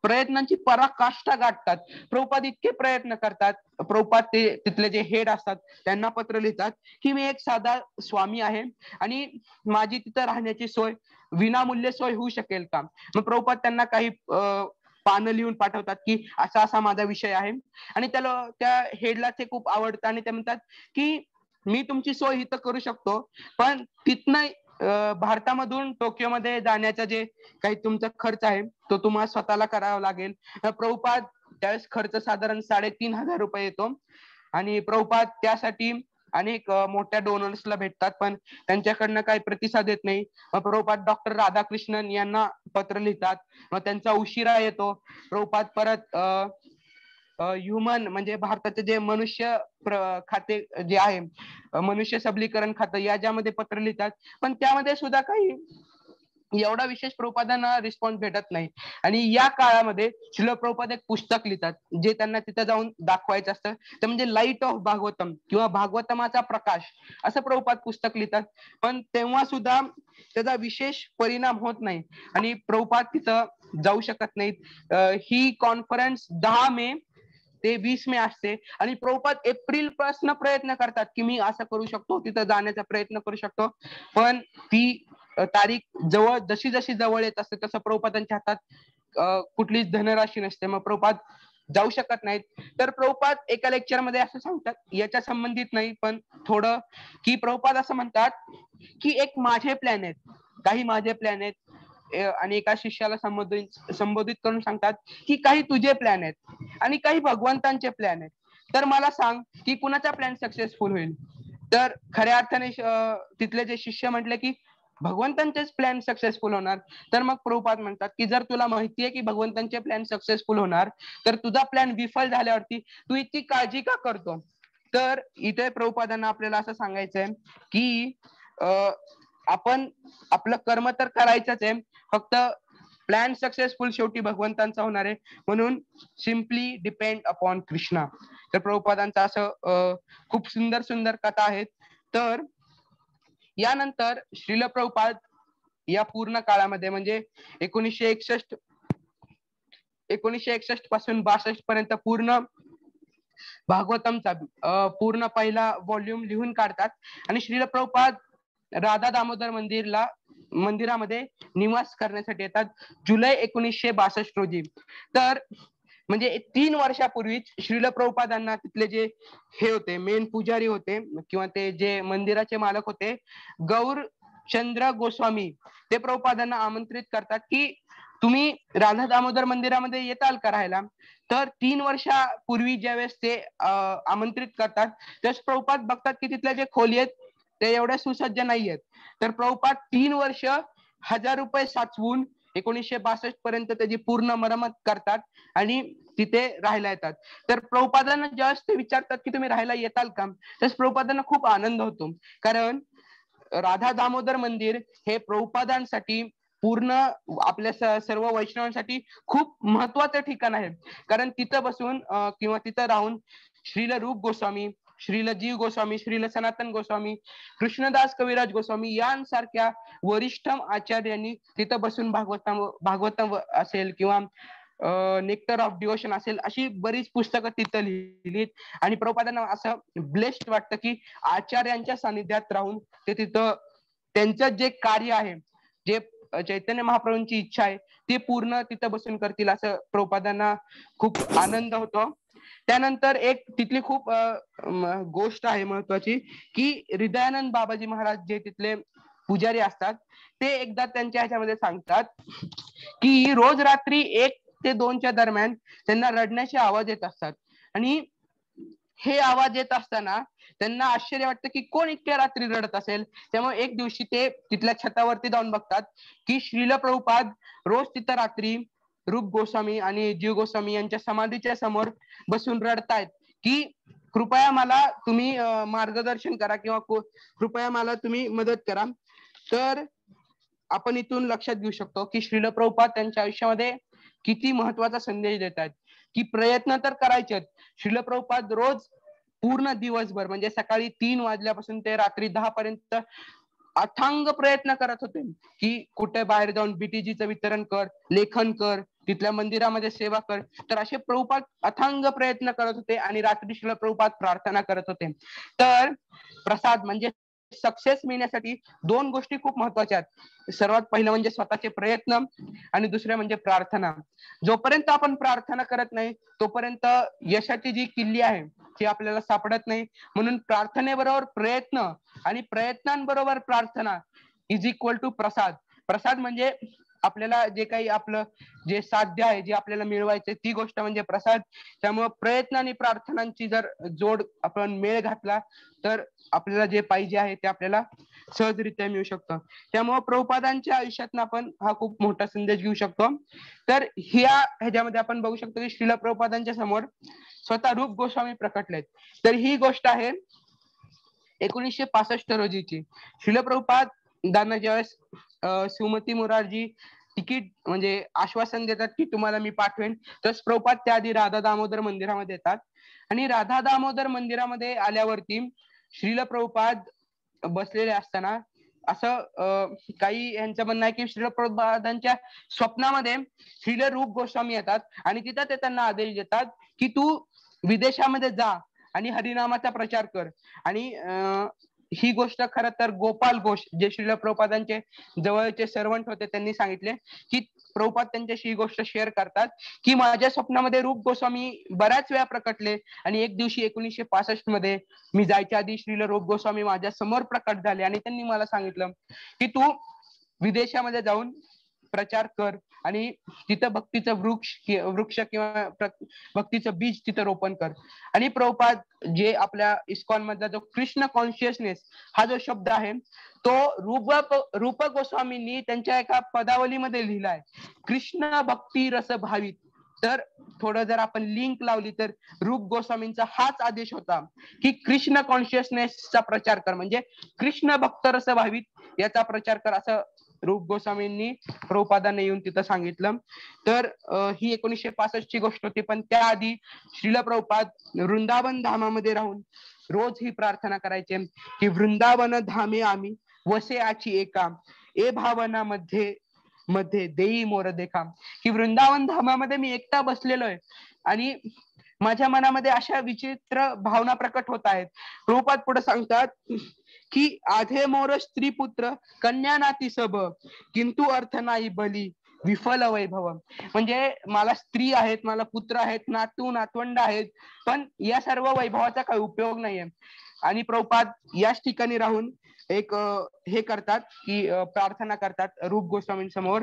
प्रयत्नांची पराकाष्ठा गाठतात. प्रभुपाद इतके प्रयत्न करतात, प्रभुपाद ते तिथले जे हेड असतात त्यांना पत्र लिहितात की मी एक साधा स्वामी आहे आणि माझी तिथं राहण्याची सोय विनामूल्य सोय होऊ शकेल का. मग प्रभुपाद त्यांना काही पानं लिहून पाठवतात की असा असा माझा विषय आहे आणि त्याला त्या हेडला ते खूप आवडतं आणि ते म्हणतात की मी तुमची सोय इथं करू शकतो पण तिथनं भारतामधून टोकियोमध्ये जाण्याचा जे काही तुमचा खर्च आहे तो तुम्हाला स्वतःला करावा लागेल. प्रभुपाद त्यावेळेस खर्च साधारण 3,500 रुपये येतो आणि प्रभुपाद त्यासाठी अनेक मोठ्या डोनर्सला भेटतात पण त्यांच्याकडनं काही प्रतिसाद येत नाही. प्रभुपाद डॉक्टर राधाकृष्णन यांना पत्र लिहितात, मग त्यांचा उशिरा येतो. प्रभुपाद परत ह्युमन म्हणजे भारताचे जे मनुष्य खाते जे आहे मनुष्य सबलीकरण खातं याच्यामध्ये पत्र लिहितात पण त्यामध्ये सुद्धा काही एवढा विशेष प्रभुपादांना रिस्पॉन्स भेटत नाही. आणि या काळामध्ये श्रील प्रभुपाद एक पुस्तक लिहितात जे त्यांना तिथं जाऊन दाखवायचं असतं, ते म्हणजे लाईट ऑफ भागवतम किंवा भागवतमाचा प्रकाश असं प्रभुपाद पुस्तक लिहितात. पण तेव्हा सुद्धा त्याचा विशेष परिणाम होत नाही आणि प्रभुपाद तिथं जाऊ शकत नाहीत. ही कॉन्फरन्स 10 मे ते 20 मे असते आणि प्रभुपाद एप्रिल पासून प्रयत्न करतात की मी असं करू शकतो, तिथं जाण्याचा प्रयत्न करू शकतो, पण ती तारीख जवळ जशी जशी जवळ येत असते तसं प्रभुपादांच्या हातात कुठलीच धनराशी नसते, मग प्रभुपाद जाऊ शकत नाहीत. तर प्रभुपाद एका लेक्चर मध्ये असं सांगतात, याच्या संबंधित नाही पण थोडं, की प्रभुपाद असं म्हणतात की एक माझे प्लॅन आहेत, काही माझे प्लॅन आहेत, आणि एका शिष्याला संबोधित करून सांगतात की काही तुझे प्लॅन आहेत आणि काही भगवंतांचे प्लॅन आहेत, तर मला सांग की कुणाचा प्लॅन सक्सेसफुल होईल. तर खऱ्या अर्थाने तिथले जे शिष्य म्हटले की भगवंतांचेच प्लॅन सक्सेसफुल होणार. तर मग प्रभुपाद म्हणतात की जर तुला माहितीये की भगवंतांचे प्लॅन सक्सेसफुल होणार, तर तुझा प्लॅन विफल झाल्यावरती तू इतकी काळजी का करतो. तर इथे प्रभुपादांना आपल्याला असं सांगायचंय की आपण आपलं कर्म तर करायचंच आहे, फक्त प्लॅन सक्सेसफुल शेवटी भगवंतांचा होणार आहे, म्हणून सिम्पली डिपेंड अपॉन कृष्णा. तर प्रभुपादांचा असं खूप सुंदर सुंदर कथा आहेत. तर यानंतर श्रील प्रभुपाद या पूर्ण काळामध्ये म्हणजे 1961 पासून 62 पर्यंत पूर्ण भागवतमचा पूर्ण पहिला व्हॉल्यूम लिहून काढतात आणि श्रील प्रभुपाद राधा दामोदर मंदिरामध्ये निवास करण्यासाठी येतात जुलै 1962 रोजी. तर म्हणजे 3 वर्षापूर्वीच श्रील प्रभुपादांना तिथले जे हे होते मेन पुजारी होते किंवा ते जे मंदिराचे मालक होते गौरचंद्र गोस्वामी, ते प्रभुपादांना आमंत्रित करतात की तुम्ही राधा दामोदर मंदिरामध्ये येताल का राहायला. तर 3 वर्षापूर्वी ज्यावेळेस ते आमंत्रित करतात त्यावेळेस प्रभुपाद बघतात की तिथल्या जे खोली आहेत ते एवढ्या सुसज्ज नाही आहेत. तर प्रभुपाद 3 वर्ष 1000 रुपये साचवून 1962 पर्यंत त्याची पूर्ण मरम्मत करतात आणि तिथे राहायला येतात. तर प्रभुपादांना ज्यावेळेस ते विचारतात की तुम्ही राहायला येताल का, त्यावेळेस प्रभुपादांना खूप आनंद होतो, कारण राधा दामोदर मंदिर हे प्रभुपादांसाठी पूर्ण आपल्या सर्व वैष्णवांसाठी खूप महत्वाचं ठिकाण आहे. कारण तिथं बसून किंवा तिथं राहून श्रील रूप गोस्वामी, श्रील जीव गोस्वामी, श्रील सनातन गोस्वामी, कृष्णदास कविराज गोस्वामी यांसारख्या वरिष्ठ आचार्यांनी तिथं बसून भागवतम असेल किंवा नेक्टर ऑफ डिवोशन असेल अशी बरीच पुस्तकं तिथं लिहिलीत. आणि प्रभुपादांना असं ब्लेस्ड वाटतं की आचार्यांच्या सानिध्यात राहून ते तिथं त्यांचं जे कार्य आहे, जे चैतन्य महाप्रभूंची इच्छा आहे ती पूर्ण तिथं बसून करतील असं प्रभुपादांना खूप आनंद होतो. त्यानंतर एक तिथली खूप गोष्ट आहे महत्वाची की हृदयानंद बाबाजी महाराज जे तिथले पुजारी असतात ते एकदा त्यांच्या ह्याच्यामध्ये सांगतात की रोज रात्री 1 ते 2च्या दरम्यान त्यांना रडण्याचे आवाज येत असतात आणि हे आवाज येत असताना त्यांना आश्चर्य वाटतं की कोण इतक्या रात्री रडत असेल. त्यामुळे एक दिवशी ते तिथल्या छतावरती जाऊन बघतात की श्रील प्रभुपाद रोज तिथं रात्री रूप गोस्वामी आणि जीव गोस्वामी यांच्या समाधीच्या समोर बसून रडतायत की कृपया मला तुम्ही मार्गदर्शन करा किंवा कृपया मला तुम्ही मदत करा. तर आपण इथून लक्षात घेऊ शकतो की श्रील प्रभुपाद त्यांच्या आयुष्यामध्ये किती महत्वाचा संदेश देत आहेत की प्रयत्न तर करायचे. श्रील प्रभुपाद रोज पूर्ण दिवसभर म्हणजे सकाळी 3 वाजल्यापासून ते रात्री 10 पर्यंत अथांग प्रयत्न करत होते की कुठे बाहेर जाऊन बीटीजीचं वितरण कर, लेखन कर, तिथल्या मंदिरामध्ये सेवा कर. तर असे प्रभुपाद अथांग प्रयत्न करत होते आणि रात्री श्रील प्रभुपाद प्रार्थना करत होते. तर प्रसाद म्हणजे सक्सेस मिळण्यासाठी 2 गोष्टी खूप महत्वाच्या आहेत. सर्वात पहिलं म्हणजे स्वतःचे प्रयत्न आणि दुसरे म्हणजे प्रार्थना. जोपर्यंत आपण प्रार्थना करत नाही तोपर्यंत यशाची जी किल्ली आहे ती आपल्याला सापडत नाही. म्हणून प्रार्थनेबरोबर प्रयत्न आणि प्रयत्नांबरोबर प्रार्थना इज इक्वल टू प्रसाद. प्रसाद म्हणजे आपल्याला जे काही आपलं जे साध्य आहे, जे आपल्याला मिळवायचे ती गोष्ट म्हणजे प्रसाद. त्यामुळे प्रयत्न आणि प्रार्थनांची जर जोड आपण मेळ घातला तर आपल्याला जे पाहिजे आहे ते आपल्याला सहजरित्या मिळू शकतं. त्यामुळे प्रभुपादांच्या आयुष्यातून आपण हा खूप मोठा संदेश घेऊ शकतो. तर ह्याच्यामध्ये आपण बघू शकतो की श्रील प्रभुपादांच्या समोर स्वतः रूप गोस्वामी प्रकटलेत. तर ही गोष्ट आहे 1965 रोजीची. श्रील प्रभुपादांना ज्यावेळेस सुमती मोरारजी तिकीट म्हणजे आश्वासन देतात की तुम्हाला मी पाठवेन, तर प्रभुपाद त्याआधी राधा दामोदर मंदिरामध्ये येतात आणि राधा दामोदर मंदिरामध्ये आल्यावरती श्रील प्रभुपाद बसलेले असताना असं काही यांचं म्हणणं आहे की श्रील प्रभुपादांच्या स्वप्नामध्ये श्रील रूप गोस्वामी येतात आणि तिथं ते त्यांना आदेश देतात की तू विदेशामध्ये जा आणि हरिनामाचा प्रचार कर. आणि ही गोष्ट खरं तर गोपाल घोष जे श्रील प्रभुपादांचे जवळचे सर्वंट होते त्यांनी सांगितले की प्रभुपाद त्यांच्याशी ही गोष्ट शेअर करतात की माझ्या स्वप्नामध्ये रूप गोस्वामी बऱ्याच वेळा प्रकटले आणि एक दिवशी 1965 मध्ये मी जायच्या आधी श्रील रूप गोस्वामी माझ्या समोर प्रकट झाले आणि त्यांनी मला सांगितलं की तू विदेशामध्ये जाऊन प्रचार कर आणि तिथं भक्तीचं वृक्ष किंवा भक्तीचं बीज तिथं रोपण कर. आणि प्रभुपाद जे आपल्या इस्कॉन मधला जो कृष्ण कॉन्शियसनेस हा जो शब्द आहे तो रूप गोस्वामींनी त्यांच्या एका पदावलीमध्ये लिहिलाय, कृष्ण भक्ती रस भावित. तर थोडं जर आपण लिंक लावली तर रूप गोस्वामींचा हाच आदेश होता की कृष्ण कॉन्शियसनेसचा प्रचार कर, म्हणजे कृष्ण भक्त रस भावित याचा प्रचार कर, असं रूप गोस्वामींनी प्रभुपादांना येऊन तिथं सांगितलं. तर ही 1965 ची गोष्ट होती. पण त्याआधी श्रील प्रभुपाद वृंदावन धामामध्ये राहून रोज ही प्रार्थना करायचे की वृंदावन धामे आम्ही वसे आची एका ए भावना मध्ये मध्ये देई मोर देखा. की वृंदावन धामामध्ये मी एकटा बसलेलो आहे आणि माझ्या मनामध्ये अशा विचित्र भावना प्रकट होत आहेत. प्रभुपाद पुढे सांगतात की आधे मोर स्त्री पुत्र कन्या नाती सब किंतु अर्थ नाही बली विफल वैभव. म्हणजे मला स्त्री आहेत, मला पुत्र आहेत, नातू नातवंड आहेत, पण या सर्व वैभवाचा काही उपयोग नाहीये. आणि प्रभुपाद याच ठिकाणी राहून एक हे करतात की प्रार्थना करतात रूप गोस्वामींसमोर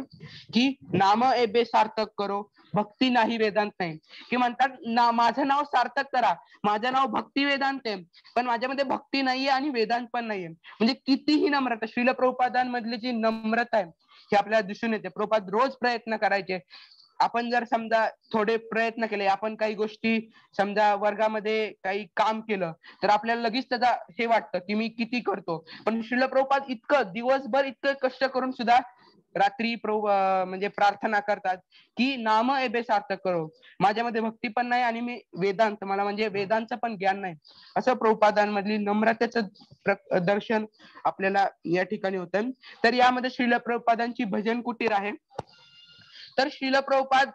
की नाम एबे सार्थक करो भक्ती नाही वेदांत नाही. की म्हणतात ना माझं नाव सार्थक करा, माझं नाव भक्ती वेदांत आहे, पण माझ्यामध्ये भक्ती नाहीये आणि वेदांत पण नाहीये. म्हणजे कितीही नम्रता, श्रील प्रभुपादांमधली जी नम्रता आहे हे आपल्याला दिसून येते. प्रभुपाद रोज प्रयत्न करायचे. आपण जर समजा थोडे प्रयत्न केले, आपण काही गोष्टी समजा वर्गामध्ये काही काम केलं तर आपल्याला लगेच त्याचा हे वाटतं की मी किती करतो, पण श्रील प्रभुपाद इतकं दिवसभर इतकं कष्ट करून सुद्धा रात्री म्हणजे प्रार्थना करतात की नाम एबे सार्थक करो, माझ्यामध्ये भक्ती पण नाही आणि मी वेदांत, मला म्हणजे वेदांचं पण ज्ञान नाही. असं प्रभुपादांमधली नम्रतेचं दर्शन आपल्याला या ठिकाणी होतं. तर यामध्ये श्रील प्रभुपादांची भजन कुटीर आहे. तर श्रील प्रभुपाद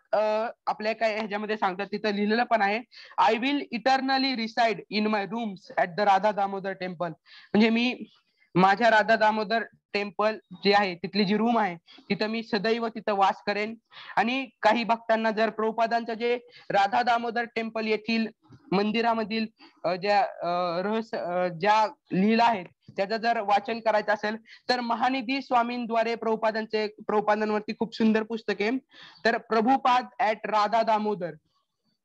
आपल्या काय ह्याच्यामध्ये सांगतात, तिथं लिहिलेलं पण आहे, I will eternally reside in my rooms at the Radha Damodar temple. म्हणजे मी माझ्या राधा दामोदर टेम्पल जे आहे तिथली जी रूम आहे तिथं मी सदैव तिथं वास करेन. आणि काही भक्तांना जर प्रभुपादांचं जे राधा दामोदर टेम्पल येथील मंदिरामधील ज्या ज्या लीला आहेत त्याचं जर वाचन करायचं असेल तर महानिधी स्वामींद्वारे प्रभुपादांवरती खूप सुंदर पुस्तक आहे. तर प्रभुपाद ऍट राधा दामोदर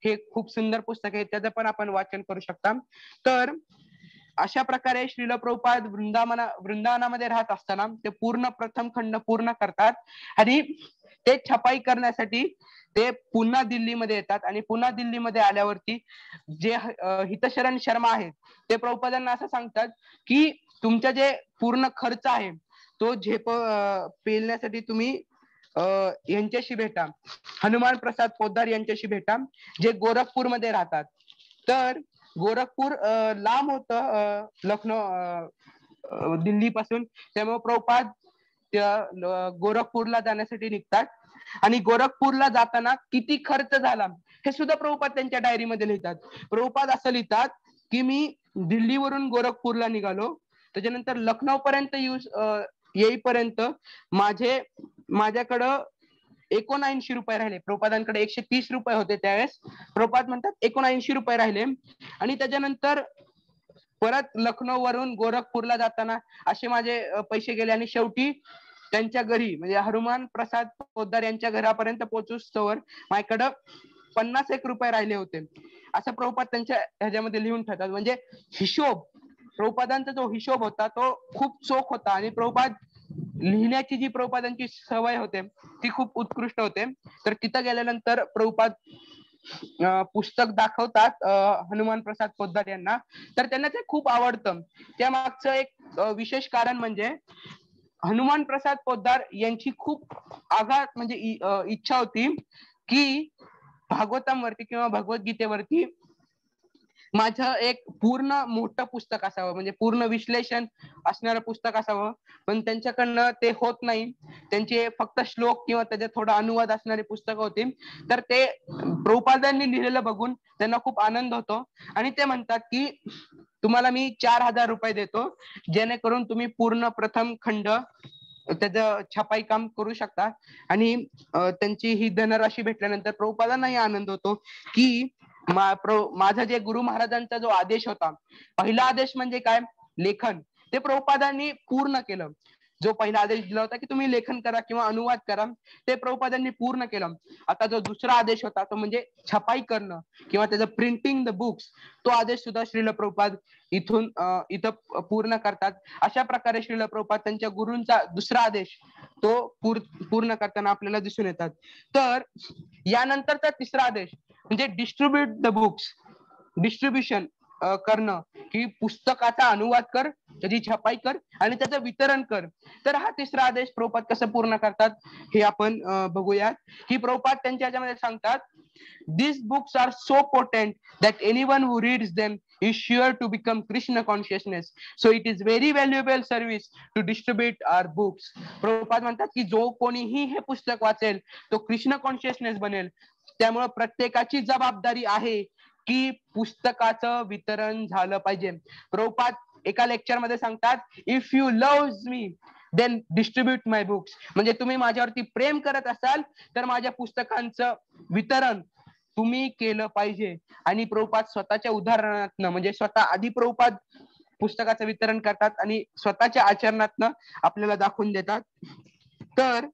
हे खूप सुंदर पुस्तक आहे, त्याचं पण आपण वाचन करू शकता. तर अशा प्रकारे श्रील प्रभुपाद वृंदावनामध्ये राहत असताना ते प्रथम खंड पूर्ण करतात आणि ते छपाई करण्यासाठी ते पुन्हा दिल्लीमध्ये येतात. आणि पुन्हा दिल्लीमध्ये आल्यावरती जे हितशरण शर्मा आहेत ते प्रभुपादांना असं सांगतात की तुमचा जे पूर्ण खर्च आहे तो झेप पेलण्यासाठी तुम्ही यांच्याशी भेटा, हनुमान प्रसाद पोद्दार यांच्याशी भेटा, जे गोरखपूरमध्ये राहतात. तर गोरखपूर लांब होतं लखनौ दिल्ली पासून, त्यामुळे प्रभुपाद गोरखपूरला जाण्यासाठी निघतात. आणि गोरखपूरला जाताना किती खर्च झाला हे सुद्धा प्रभुपाद त्यांच्या डायरीमध्ये लिहितात. प्रभुपाद असं लिहितात की मी दिल्लीवरून गोरखपूरला निघालो, त्याच्यानंतर लखनौ पर्यंत येईपर्यंत माझ्याकडं 79 रुपये राहिले. प्रभुपादांकडे 130 रुपये होते त्यावेळेस. प्रभुपाद म्हणतात 79 रुपये राहिले. आणि त्याच्यानंतर परत लखनौ वरून गोरखपूरला जाताना असे माझे पैसे गेले आणि शेवटी त्यांच्या घरी म्हणजे हनुमान प्रसाद पोद्दार यांच्या घरापर्यंत पोहोचूस्तवर माझ्याकडं 51 रुपये राहिले होते. असं प्रभुपाद त्यांच्या ह्याच्यामध्ये लिहून ठेवतात. म्हणजे हिशोब, प्रभुपादांचा जो हिशोब होता तो खूप चोख होता. आणि प्रभुपाद लिहिण्याची जी प्रभुपादांची सवय होते ती खूप उत्कृष्ट होते. तर तिथं गेल्यानंतर प्रभुपाद पुस्तक दाखवतात हनुमान प्रसाद पोद्दार यांना, तर त्यांना ते खूप आवडतं. त्या मागचं एक विशेष कारण म्हणजे हनुमान प्रसाद पोद्दार यांची खूप आघात म्हणजे इच्छा होती की भागवतम वरती किंवा भगवद्गीतेवरती माझं एक पूर्ण मोठं पुस्तक असावं, म्हणजे पूर्ण विश्लेषण असणारं पुस्तक असावं. पण त्यांच्याकडनं ते होत नाही. त्यांचे फक्त श्लोक किंवा त्याचे थोडा अनुवाद असणारी पुस्तकं होती. तर ते प्रभुपादांनी लिहिलेलं बघून त्यांना खूप आनंद होतो आणि ते म्हणतात की तुम्हाला मी 4000 रुपये देतो, जेणेकरून तुम्ही पूर्ण प्रथम खंड त्याचं छपाई काम करू शकता. आणि त्यांची ही धनराशी भेटल्यानंतर प्रभुपादांनाही आनंद होतो की माझा जे गुरु महाराजांचा जो आदेश होता, पहिला आदेश म्हणजे काय, लेखन, ते प्रभुपादांनी पूर्ण केलं. जो पहिला आदेश दिला होता की तुम्ही लेखन करा किंवा अनुवाद करा, ते प्रभुपादांनी पूर्ण केलं. आता जो दुसरा आदेश होता तो म्हणजे छपाई करणं किंवा त्याचं प्रिंटिंग द बुक्स, तो आदेश सुद्धा श्रील प्रभुपाद इथं पूर्ण करतात. अशा प्रकारे श्रील प्रभुपाद त्यांच्या गुरूंचा दुसरा आदेश तो पूर्ण करताना आपल्याला दिसून येतात. तर यानंतरचा तिसरा आदेश म्हणजे डिस्ट्रीब्युट द बुक्स, डिस्ट्रीब्युशन करणं, की पुस्तकाचा अनुवाद कर, त्याची छपाई कर आणि त्याचं वितरण कर. तर हा तिसरा आदेश प्रभुपाद कसं पूर्ण करतात हे आपण बघूयात. की प्रभुपाद त्यांच्या ह्याच्यामध्ये सांगतात, these books are so potent that anyone who reads them is sure to become Krishna consciousness, so it is very valuable service to distribute our books. Prabhupada म्हणतात की जो कोणीही हे पुस्तक वाचेल तो कृष्ण कॉन्शियसनेस बनेल. त्यामुळे प्रत्येकाची जबाबदारी आहे की पुस्तकाचं वितरण झालं पाहिजे. प्रभुपाद एका लेक्चर मध्ये सांगतात, if you love me then distribute my books, म्हणजे तुम्ही माझ्यावरती प्रेम करत असाल तर माझ्या पुस्तकांचं वितरण तुम्ही केलं पाहिजे. आणि प्रभुपाद स्वतःच्या उदाहरणातनं म्हणजे स्वतः आधी प्रभुपाद पुस्तकाचं वितरण करतात आणि स्वतःच्या आचरणातनं आपल्याला दाखवून देतात. तर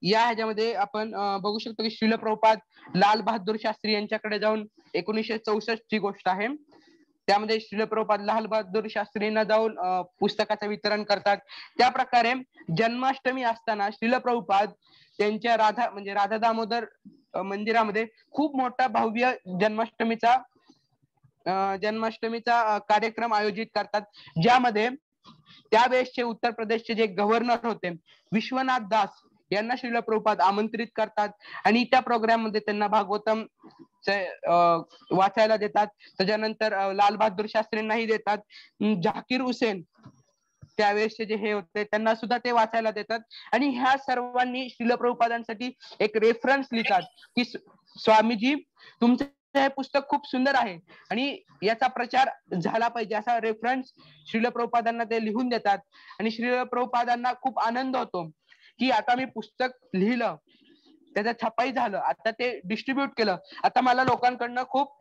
या ह्याच्यामध्ये आपण बघू शकतो की श्रील प्रभुपाद लाल बहादूर शास्त्री यांच्याकडे जाऊन 1964 ची गोष्ट आहे, त्यामध्ये श्रील प्रभुपाद लाल बहादूर शास्त्रींना जाऊन पुस्तकाचं वितरण करतात. त्या प्रकारे जन्माष्टमी असताना श्रील प्रभुपाद त्यांच्या राधा दामोदर मंदिरामध्ये खूप मोठा भव्य जन्माष्टमीचा कार्यक्रम आयोजित करतात, ज्यामध्ये त्यावेळेसचे उत्तर प्रदेशचे जे गव्हर्नर होते विश्वनाथ दास यांना श्रील प्रभुपाद आमंत्रित करतात आणि त्या प्रोग्राम मध्ये त्यांना भागवतम वाचायला देतात. त्याच्यानंतर लाल बहादूर शास्त्रींनाही देतात. झाकीर हुसेन त्यावेळेसचे जे हे होते त्यांना सुद्धा ते वाचायला देतात. आणि ह्या सर्वांनी श्रील प्रभुपादांसाठी एक रेफरन्स लिहितात की स्वामीजी तुमचं हे पुस्तक खूप सुंदर आहे आणि याचा प्रचार झाला पाहिजे, असा रेफरन्स श्रील प्रभुपादांना ते लिहून देतात. आणि श्रील प्रभुपादांना खूप आनंद होतो की आता मी पुस्तक लिहिलं, त्याचं छपाई झालं, आता ते डिस्ट्रीब्यूट केलं, आता मला लोकांकडनं खूप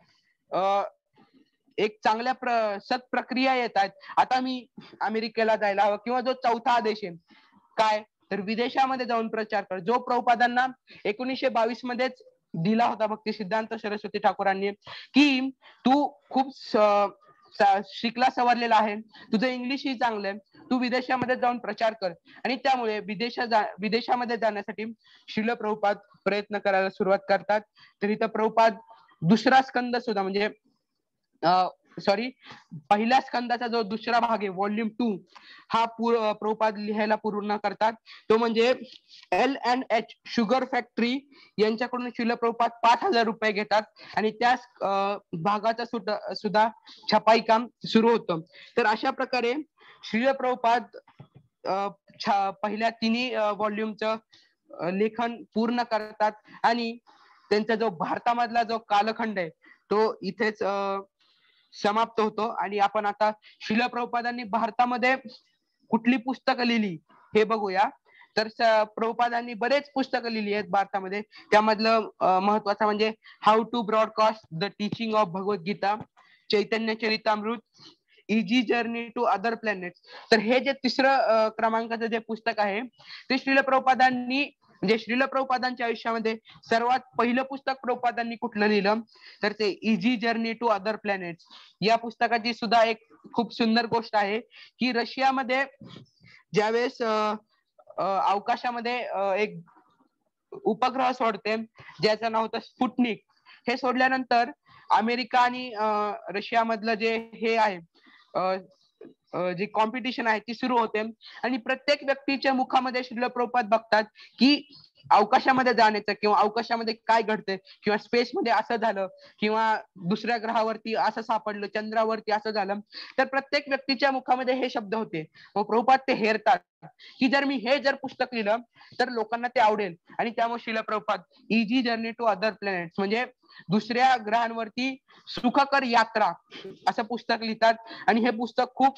एक चांगल्या सत्प्रक्रिया येत आहेत, आता मी अमेरिकेला जायला हवं. किंवा जो चौथा आदेश आहे काय तर विदेशामध्ये जाऊन प्रचार कर, जो प्रभुपादांना 1922 मध्येच दिला होता भक्ती सिद्धांत सरस्वती ठाकूरांनी, की तू खूप शिकला सवरलेला आहे, तुझं इंग्लिश ही चांगलं आहे, तू विदेशामध्ये जाऊन प्रचार कर. आणि त्यामुळे विदेशामध्ये जाण्यासाठी श्रील प्रभुपाद प्रयत्न करायला सुरुवात करतात. तर इथं प्रभुपाद दुसरा स्कंद सुद्धा म्हणजे पहिल्या स्कंदाचा जो दुसरा भाग आहे व्हॉल्यूम 2 हा प्रभुपाद लिहायला पूर्ण करतात. तो म्हणजे L&H शुगर फॅक्टरी यांच्याकडून श्रील प्रभुपाद 5,000 रुपये घेतात आणि त्या भागाचा सुद्धा छपाई काम सुरू होतं. तर अशा प्रकारे श्रील प्रभुपाद पहिल्या तिन्ही व्हॉल्यूमचं लेखन पूर्ण करतात आणि त्यांचा जो भारतामधला जो कालखंड आहे तो इथेच समाप्त होतो. आणि आपण आता श्रील प्रभुपादांनी भारतामध्ये कुठली पुस्तकं लिहिली हे बघूया. तर प्रभुपादांनी बरेच पुस्तकं लिहिली आहेत भारतामध्ये. त्यामधलं महत्वाचं म्हणजे how to broadcast the teaching of Bhagavad Gita, Chaitanya Charitamrita, easy journey to other planets. तर हे जे तिसरं क्रमांकाचं जे पुस्तक आहे ते श्रील प्रभुपादांनी म्हणजे श्रील प्रभुपादांच्या आयुष्यामध्ये सर्वात पहिलं पुस्तक प्रभुपादांनी कुठलं लिहिलं तर ते easy journey to other planets. या पुस्तकाची सुद्धा एक खूप सुंदर गोष्ट आहे की रशियामध्ये ज्यावेळेस अवकाशामध्ये एक उपग्रह सोडते ज्याचं नाव होतं स्पुटनिक, हे सोडल्यानंतर अमेरिका आणि रशिया मधलं जे हे आहे जी कॉम्पिटिशन आहे ती सुरू होते आणि प्रत्येक व्यक्तीच्या मुखामध्ये श्रील प्रभुपाद बघतात की अवकाशामध्ये जाण्याचं किंवा अवकाशामध्ये काय घडतंय किंवा स्पेस मध्ये असं झालं किंवा दुसऱ्या ग्रहावरती असं सापडलं, चंद्रावरती असं झालं. तर प्रत्येक व्यक्तीच्या मुखामध्ये हे शब्द होते. मग प्रभुपाद ते हेरतात की जर मी हे पुस्तक लिहिलं तर लोकांना ते आवडेल. आणि त्यामुळे Srila Prabhupada easy journey to other planets म्हणजे दुसऱ्या ग्रहांवरती सुखकर यात्रा असं पुस्तक लिहितात. आणि हे पुस्तक खूप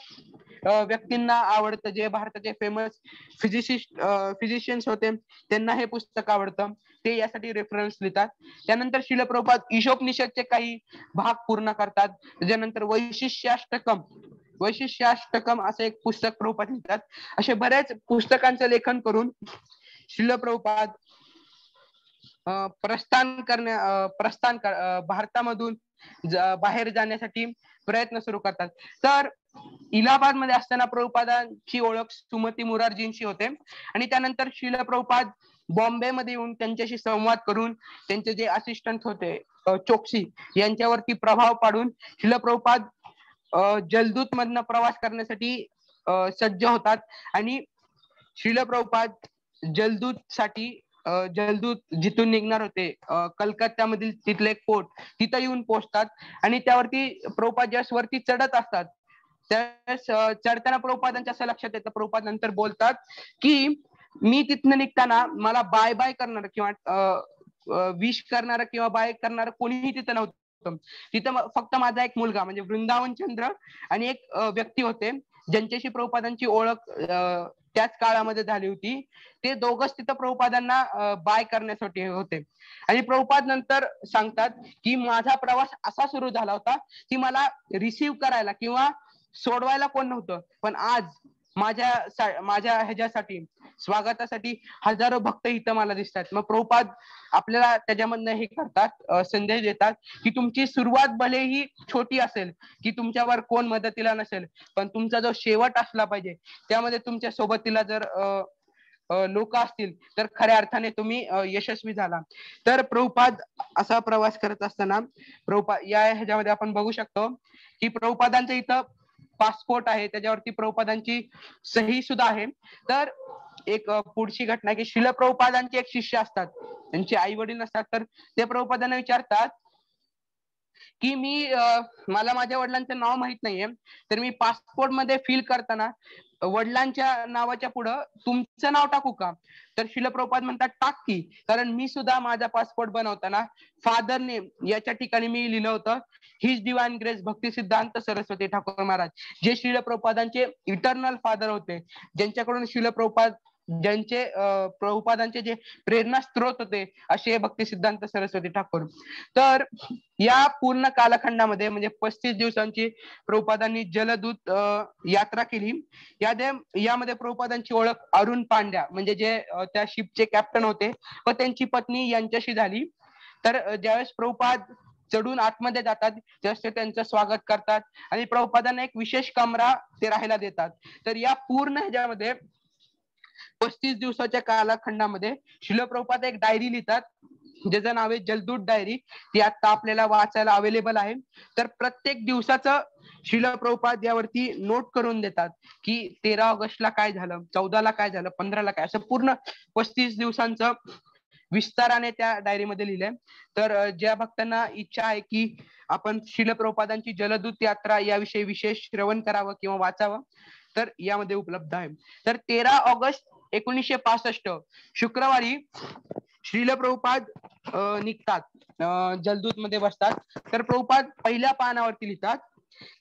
व्यक्तींना आवडतं. जे भारताचे फेमस फिजिशियन्स होते त्यांना हे पुस्तक आवडतं, ते यासाठी रेफरन्स लिहितात. त्यानंतर श्रील प्रभुपाद ईशोपनिषदचे काही भाग पूर्ण करतात. त्याच्यानंतर वैशिष्ट्याष्टकम वैशिष्ट्याष्टकम असं एक पुस्तक प्रभुपाद लिहितात. असे बऱ्याच पुस्तकांचं लेखन करून श्रील प्रभुपाद भारतामधून बाहेर जाण्यासाठी प्रयत्न सुरू करतात. तर इलाहाबाद मध्ये असताना प्रभुपादांची ओळख सुमती मुरारजींशी होते आणि त्यानंतर श्रील प्रभुपाद बॉम्बे मध्ये येऊन त्यांच्याशी संवाद करून त्यांचे जे असिस्टंट होते चोक्सी यांच्यावरती प्रभाव पाडून श्रील प्रभुपाद जलदूत मधनं प्रवास करण्यासाठी सज्ज होतात आणि श्रील प्रभुपाद जलदूत साठी जलदूत जिथून निघणार होते कलकत्त्यामधील तिथले एक पोर्ट तिथं येऊन पोहोचतात आणि त्यावरती प्रभुपाद ज्यावेळेस वरती चढत असतात त्यावेळेस चढताना प्रभुपादांच्या असं लक्षात येतं, प्रभुपाद नंतर बोलतात की मी तिथनं निघताना मला बाय बाय करणार किंवा विश करणार किंवा बाय करणार कोणीही तिथं नव्हतं. तिथं फक्त माझा एक मुलगा म्हणजे वृंदावन चंद्र आणि एक व्यक्ती होते ज्यांच्याशी प्रभुपादांची ओळख त्याच काळामध्ये झाली होती. ते दोघच तिथं प्रभुपादांना बाय करण्यासाठी होते आणि प्रभुपाद नंतर सांगतात की माझा प्रवास असा सुरू झाला होता की मला रिसीव्ह करायला किंवा सोडवायला कोण नव्हतं, पण आज माझ्या ह्याच्यासाठी स्वागतासाठी हजारो भक्त इथं मला दिसतात. मग प्रभुपाद आपल्याला त्याच्यामधनं हे करतात, संदेश देतात की तुमची सुरुवात भलेही छोटी असेल की तुमच्यावर कोण मदतीला नसेल, पण तुमचा जो शेवट असला पाहिजे त्यामध्ये तुमच्या सोबतीला जर लोक असतील तर खऱ्या अर्थाने तुम्ही यशस्वी झाला. तर प्रभुपाद असा प्रवास करत असताना प्रभुपाद या ह्याच्यामध्ये आपण बघू शकतो की प्रभुपादांचं इथं पासपोर्ट आहे, त्याच्यावरती प्रभुपादांची सही सुद्धा आहे. तर एक पुढची घटना की श्रील प्रभुपादांचे एक शिष्य असतात, त्यांचे आई वडील नसतात, तर ते प्रभुपादांना विचारतात की मला माझ्या वडिलांचं नाव माहित नाहीये, तर मी पासपोर्ट मध्ये फिल करताना वडिलांच्या नावाच्या पुढं तुमचं नाव टाकू का? तर श्रील प्रभुपाद म्हणतात टाक की, कारण मी सुद्धा माझा पासपोर्ट बनवताना फादर नेम याच्या ठिकाणी मी लिहिलं होतं हिज डिवाइन ग्रेस भक्ती सिद्धांत सरस्वती ठाकूर महाराज, जे श्रील प्रभुपादांचे इटर्नल फादर होते, ज्यांच्याकडून श्रील प्रभुपाद ज्यांचे प्रभुपादांचे जे प्रेरणा स्त्रोत होते असे भक्ती सिद्धांत सरस्वती ठाकूर. तर या पूर्ण कालखंडामध्ये म्हणजे 35 दिवसांची प्रभुपादांनी जलदूत यात्रा केली. यामध्ये प्रभुपादांची ओळख अरुण पांड्या म्हणजे जे त्या शिपचे कॅप्टन होते व त्यांची पत्नी यांच्याशी झाली. तर ज्यावेळेस प्रभुपाद चढून आतमध्ये जातात त्यावेळेस ते त्यांचं स्वागत करतात आणि प्रभुपादांना एक विशेष कमरा ते राहायला देतात. तर या पूर्ण ह्याच्यामध्ये 35 दिवसाच्या कालखंडामध्ये श्रील प्रभुपाद एक डायरी लिहितात ज्याचं नाव आहे जलदूत डायरी. ती आता आपल्याला वाचायला अवेलेबल आहे. तर प्रत्येक दिवसाचं श्रील प्रभुपाद यावरती नोट करून देतात की 13 ऑगस्टला काय झालं, 14ला काय झालं, 15ला काय, असं पूर्ण 35 दिवसांचं विस्ताराने त्या डायरीमध्ये लिहिलंय. तर ज्या भक्तांना इच्छा आहे की आपण श्रील प्रभुपादांची जलदूत यात्रा याविषयी विशेष श्रवण करावं किंवा वाचावं तर यामध्ये उपलब्ध आहे. तर 13 ऑगस्ट 1965 शुक्रवारी श्रील प्रभुपाद निघतात, जलदूत मध्ये बसतात. तर प्रभुपाद पहिल्या पानावरती लिहितात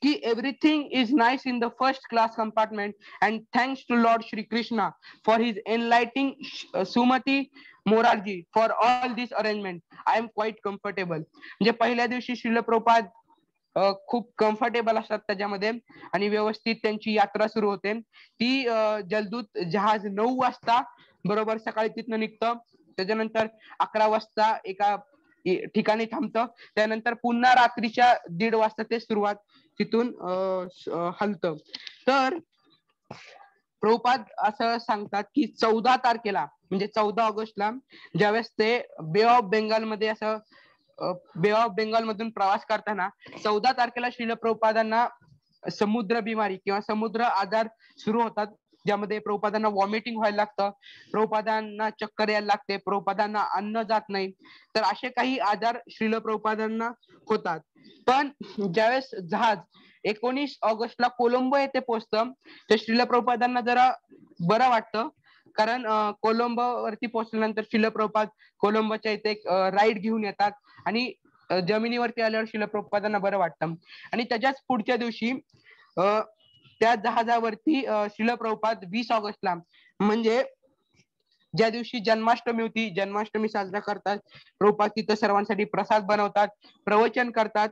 की everything is nice in the first class compartment and thanks to lord Shri Krishna for his enlightening Sumati Morarji for all this arrangement I am quite comfortable. म्हणजे पहिल्या दिवशी श्रील प्रभुपाद खूप कम्फर्टेबल असतात त्याच्यामध्ये आणि व्यवस्थित त्यांची यात्रा सुरू होते. ती जलदूत जहाज 9 वाजता बरोबर सकाळी तिथनं निघतं, त्याच्यानंतर 11 वाजता एका ठिकाणी थांबतं, त्यानंतर पुन्हा रात्रीच्या 1:30 वाजता ते सुरुवात तिथून हलतं. तर प्रभुपाद असं सांगतात की 14 तारखेला म्हणजे 14 ऑगस्टला ज्यावेळेस ते बे ऑफ बेंगाल मध्ये असं बे ऑफ बेंगाल मधून प्रवास करताना 14 तारखेला श्रील प्रभुपादांना समुद्र बिमारी किंवा समुद्र आजार सुरू होतात, ज्यामध्ये प्रभुपादांना वॉमिटिंग व्हायला लागतं, प्रभुपादांना चक्कर यायला लागते, प्रभुपादांना अन्न जात नाही. तर असे काही आजार श्रील प्रभुपादांना होतात. पण ज्यावेळेस जहाज 19 ऑगस्टला कोलंबो येथे पोहोचतं तर श्रील प्रभुपादांना जरा बरं वाटतं, कारण कोलंबो वरती पोहोचल्यानंतर श्रील प्रभुपाद कोलंबोच्या इथे एक राईड घेऊन येतात आणि जमिनीवरती आल्यावर श्रील प्रभुपादांना बरं वाटतं. आणि त्याच्याच पुढच्या दिवशी त्या जहाजावरती श्रील प्रभुपाद 20 ऑगस्टला म्हणजे ज्या दिवशी जन्माष्टमी होती, जन्माष्टमी साजरा करतात. प्रभुपाद तिथं सर्वांसाठी प्रसाद बनवतात, प्रवचन करतात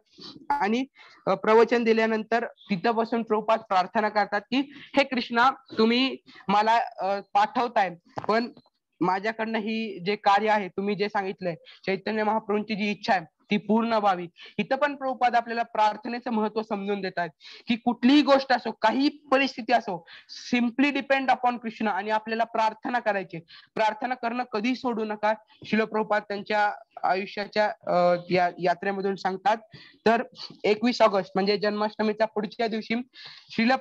आणि प्रवचन दिल्यानंतर तिथं बसून प्रभुपाद प्रार्थना करतात की हे कृष्णा, तुम्ही मला पाठवताय, पण माझ्याकडनं ही जे कार्य आहे, तुम्ही जे सांगितलंय, चैतन्य महाप्रभूंची जी इच्छा आहे ती पूर्ण व्हावी. इथं पण प्रभुपाद आपल्याला प्रार्थनेचं महत्व समजून देतात की कुठलीही गोष्ट असो, काही परिस्थिती असो, सिम्पली डिपेंड अपॉन कृष्ण आणि आपल्याला प्रार्थना करायची. प्रार्थना करणं कधी सोडू नका. श्रील प्रभुपाद त्यांच्या आयुष्याच्या यात्रेमधून सांगतात. तर 21 ऑगस्ट म्हणजे जन्माष्टमीच्या पुढच्या दिवशी श्रील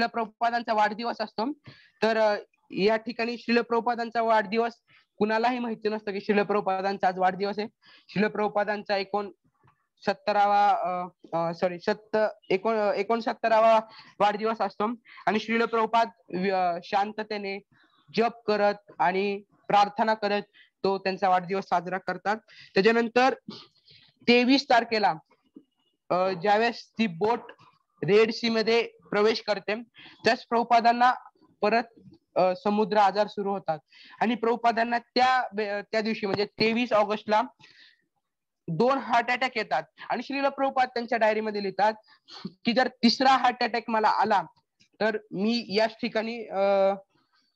प्रभुपादांचा वाढदिवस असतो. तर या ठिकाणी श्रील प्रभुपादांचा वाढदिवस कुणालाही माहिती नसतं की श्रील प्रभुपादांचा आज वाढदिवस आहे. श्रील प्रभुपादांचा 69वा वाढदिवस असतो आणि श्रील प्रभुपाद शांततेने जप करत आणि प्रार्थना करत तो त्यांचा वाढदिवस साजरा करतात. त्याच्यानंतर 23 तारखेला ज्यावेळेस ती बोट रेड सी मध्ये प्रवेश करते, त्याच प्रभुपादांना परत समुद्र आजार सुरू होतात आणि प्रभुपादांना त्या दिवशी म्हणजे 23 ऑगस्टला 2 हार्ट अटॅक येतात आणि श्रील प्रभुपाद त्यांच्या डायरीमध्ये लिहितात की जर तिसरा हार्ट अटॅक मला आला तर मी याच ठिकाणी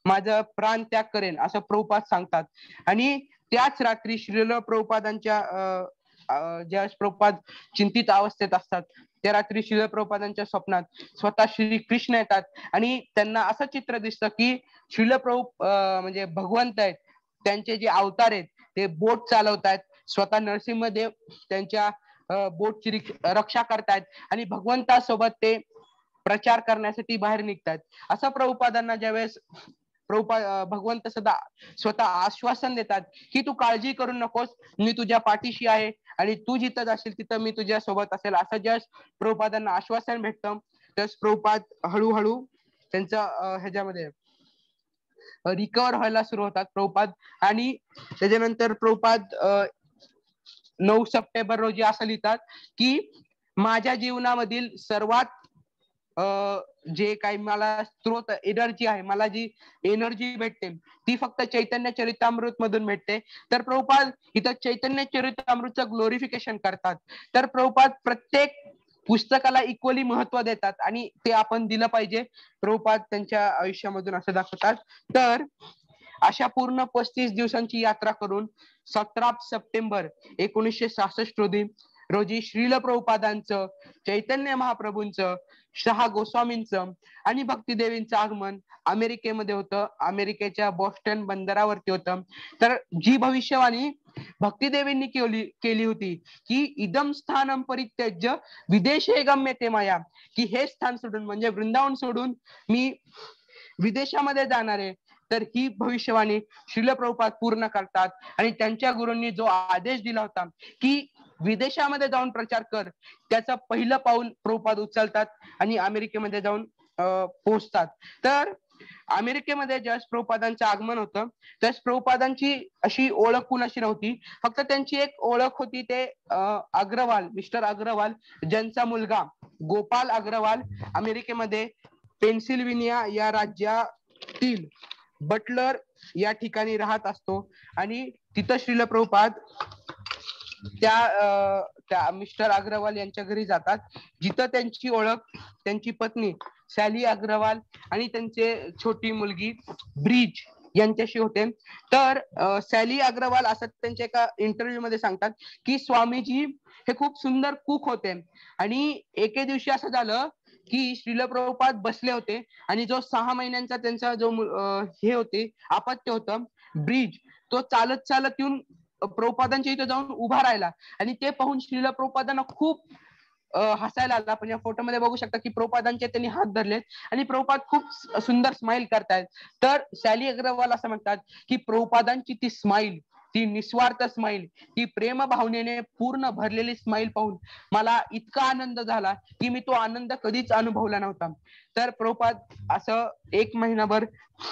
माझं प्राण त्याग करेन असं प्रभुपाद सांगतात. आणि त्याच रात्री श्रील प्रभुपादांच्या ज्यावेळेस प्रभुपाद चिंतित अवस्थेत असतात त्या रात्री श्रील प्रभुपादांच्या स्वप्नात स्वतः श्री कृष्ण येतात आणि त्यांना असं चित्र दिसतं की श्रील प्रभु म्हणजे भगवंत आहेत, त्यांचे जे अवतार आहेत ते बोट चालवतायत, स्वतः नरसिंहदेव त्यांच्या बोटची रक्षा करतायत आणि भगवंतासोबत ते प्रचार करण्यासाठी बाहेर निघतात. असं प्रभुपादांना ज्यावेळेस भगवंत सदा स्वतः आश्वासन देतात की तू काळजी करू नकोस, मी तुझ्या पाठीशी आहे आणि तू जिथं जाशील तिथं मी तुझ्या सोबत असेल, असं ज्यावेळेस प्रभुपादांना आश्वासन भेटतं त्यावेळेस प्रभुपाद हळूहळू त्यांच्या ह्याच्यामध्ये रिकवर व्हायला सुरू होतात प्रभुपाद. आणि त्याच्यानंतर प्रभुपाद 9 सप्टेंबर रोजी असं लिहितात की माझ्या जीवनामधील सर्वात जे काही मला स्त्रोत एनर्जी आहे, मला जी एनर्जी भेटते ती फक्त चैतन्य चरितामृत मधून भेटते. तर प्रभुपाद इथं चैतन्य चरितामृतचं ग्लोरिफिकेशन करतात. तर प्रभुपाद प्रत्येक पुस्तकाला इक्वली महत्व देतात आणि ते आपण दिलं पाहिजे. प्रभुपाद त्यांच्या आयुष्यामधून असं दाखवतात. तर अशा पूर्ण 35 दिवसांची यात्रा करून 17 सप्टेंबर 1966 रोजी श्रील प्रभुपादांचं, चैतन्य महाप्रभूंचं, शहा गोस्वामींचं आणि भक्तिदेवींचं आगमन अमेरिकेमध्ये होतं. अमेरिकेच्या बॉस्टन बंदरावरती होतं. तर जी भविष्यवाणी भक्तिदेवींनी केली होती की इदम स्थानम परित्यज्य विदेशे गम्यते माया, की हे स्थान सोडून म्हणजे वृंदावन सोडून मी विदेशामध्ये जाणार आहे, तर ही भविष्यवाणी श्रील प्रभुपाद पूर्ण करतात आणि त्यांच्या गुरूंनी जो आदेश दिला होता की विदेशामध्ये जाऊन प्रचार कर, त्याचं पहिलं पाऊल प्रभुपाद उचलतात आणि अमेरिकेमध्ये जाऊन पोहोचतात. तर अमेरिकेमध्ये ज्यावेळेस प्रभुपादांचं आगमन होतं त्यावेळेस प्रभुपादांची अशी ओळख कुणाशी नव्हती, फक्त त्यांची एक ओळख होती ते अग्रवाल, मिस्टर अग्रवाल, ज्यांचा मुलगा गोपाल अग्रवाल अमेरिकेमध्ये पेन्सिल्व्हेनिया या राज्यातील बटलर या ठिकाणी राहत असतो आणि तिथं श्रील प्रभुपाद त्या मिस्टर अग्रवाल यांच्या घरी जातात, जिथं त्यांची ओळख त्यांची पत्नी सॅली अग्रवाल आणि त्यांचे छोटी मुलगी ब्रिज यांच्याशी होते. तर सॅली अग्रवाल असं त्यांच्या एका इंटरव्ह्यू मध्ये सांगतात की स्वामीजी हे खूप सुंदर कुक होते आणि एके दिवशी असं झालं की श्रील प्रभुपाद बसले होते आणि जो 6 महिन्यांचा त्यांचा जो हे होते अपत्य होतं ब्रिज, तो चालत चालत येऊन प्रभुपादांच्या इथे जाऊन उभा राहिला आणि ते पाहून श्रील प्रभुपादांना खूप हसायला आला. आपण या फोटोमध्ये बघू शकता की प्रभुपादांचे त्यांनी हात धरलेत आणि प्रभुपाद खूप सुंदर स्माइल करतायत. तर सॅली अग्रवाल असं म्हणतात की प्रभुपादांची ती स्माइल, ती निस्वार्थ स्माइल, ती प्रेम भावनेने पूर्ण भरलेली स्माइल पाहून मला इतका आनंद झाला की मी तो आनंद कधीच अनुभवला नव्हता. तर प्रभुपाद असं 1 महिनाभर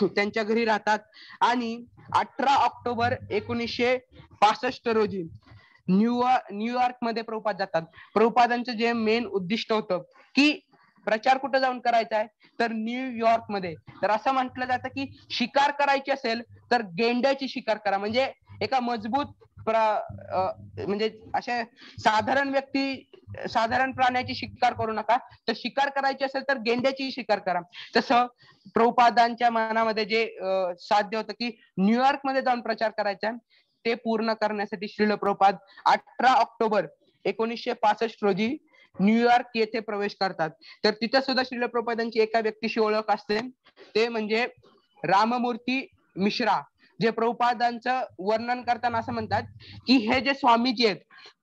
त्यांच्या घरी राहतात आणि 18 ऑक्टोबर 1965 रोजी न्यूयॉर्क मध्ये प्रभुपाद जातात. प्रभुपादांचं जे मेन उद्दिष्ट होतं की प्रचार कुठे जाऊन करायचा आहे, तर न्यूयॉर्क मध्ये. तर असं म्हटलं जातं की शिकार करायची असेल तर गेंड्याची शिकार करा, म्हणजे एका मजबूत म्हणजे अशा साधारण प्राण्याची शिकार करू नका, तर शिकार करायची असेल तर गेंड्याची शिकार करा. तसं प्रभुपादांच्या मनामध्ये जे साध्य होतं की न्यूयॉर्क मध्ये जाऊन प्रचार करायचा, ते पूर्ण करण्यासाठी श्रील प्रभुपाद 18 ऑक्टोबर 1965 रोजी न्यूयॉर्क येथे प्रवेश करतात. तर तिथे सुद्धा श्रील प्रभुपादांची एका व्यक्तीशी ओळख असते, ते म्हणजे राममूर्ती मिश्रा, जे प्रभुपादांचं वर्णन करताना असं म्हणतात की हे जे स्वामीजी आहेत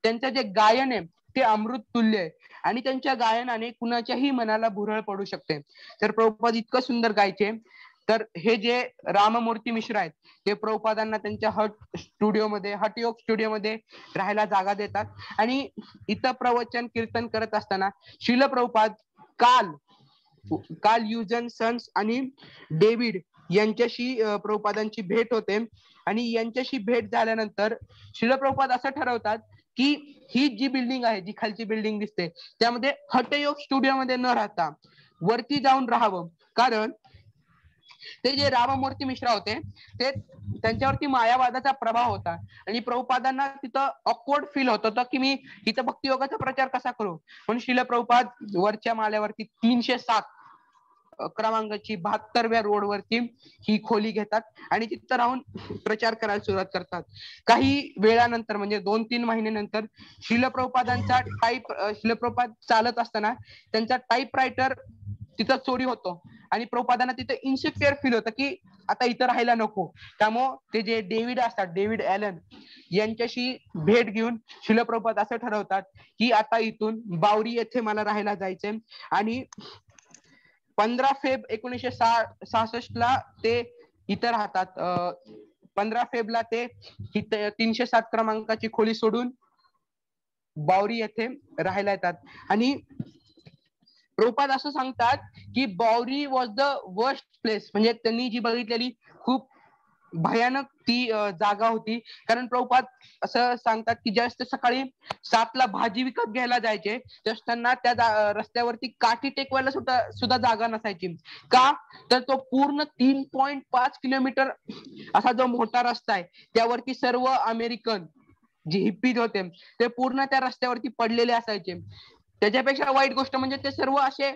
त्यांचं जे गायन आहे ते अमृत तुल्य आहे आणि त्यांच्या गायनाने कुणाच्याही मनाला भुरळ पडू शकते. तर प्रभुपाद इतकं सुंदर गायचे. तर हे जे राममूर्ती मिश्रा आहेत ते प्रभुपादांना त्यांच्या हटयोग स्टुडिओमध्ये राहायला जागा देतात आणि इथं प्रवचन कीर्तन करत असताना श्रील प्रभुपाद काल युजन सन्स आणि डेव्हिड यांच्याशी प्रभुपादांची भेट होते आणि यांच्याशी भेट झाल्यानंतर श्रील प्रभुपाद असं ठरवतात की ही जी बिल्डिंग आहे, जी खालची बिल्डिंग दिसते, त्यामध्ये हटयोग स्टुडिओ मध्ये न राहता वरती जाऊन राहावं, कारण ते जे राममूर्ती मिश्रा होते ते त्यांच्यावरती मायावादाचा प्रभाव होता आणि प्रभुपादांना तिथं ऑकवर्ड फील होत होतं की मी इथं भक्तियोगाचा प्रचार कसा करू. म्हणून श्रील प्रभुपाद वरच्या माल्यावरती 307 क्रमांकाची 72व्या रोडवरती ही खोली घेतात आणि तिथं राहून प्रचार करायला सुरुवात करतात. काही वेळानंतर म्हणजे 2-3 महिन्यानंतर श्रील प्रभुपाद चालत असताना त्यांचा टाईपरायटर तिथं चोरी होतो आणि प्रभुपादांना तिथं इन्सिक्युअर फील होतं की आता इथं राहायला नको. त्यामुळं ते जे डेव्हिड ॲलन यांच्याशी भेट घेऊन श्रील प्रभुपाद असं ठरवतात की आता इथून बावरी येथे मला राहायला जायचंय आणि 15 फेब 1966 ला ते इथं राहतात. 15 फेबला ते 307 क्रमांकाची खोली सोडून बावरी येथे राहायला येतात आणि प्रभुपाद असं सांगतात की बावरी वॉज द वर्स्ट प्लेस, म्हणजे त्यांनी जी बघितलेली खूप भयानक ती जागा होती. कारण प्रभुपाद असं सांगतात की जास्त सकाळी 7ला भाजी विकत घ्यायला जायचे तेव्हा त्यांना त्या रस्त्यावरती काठी टेकवायला सुद्धा जागा नसायची. का तर तो पूर्ण 3.5 किलोमीटर असा जो मोठा रस्ता आहे त्यावरती सर्व अमेरिकन जे हिप्पीज होते ते पूर्ण त्या रस्त्यावरती पडलेले असायचे. त्याच्यापेक्षा वाईट गोष्ट म्हणजे ते सर्व असे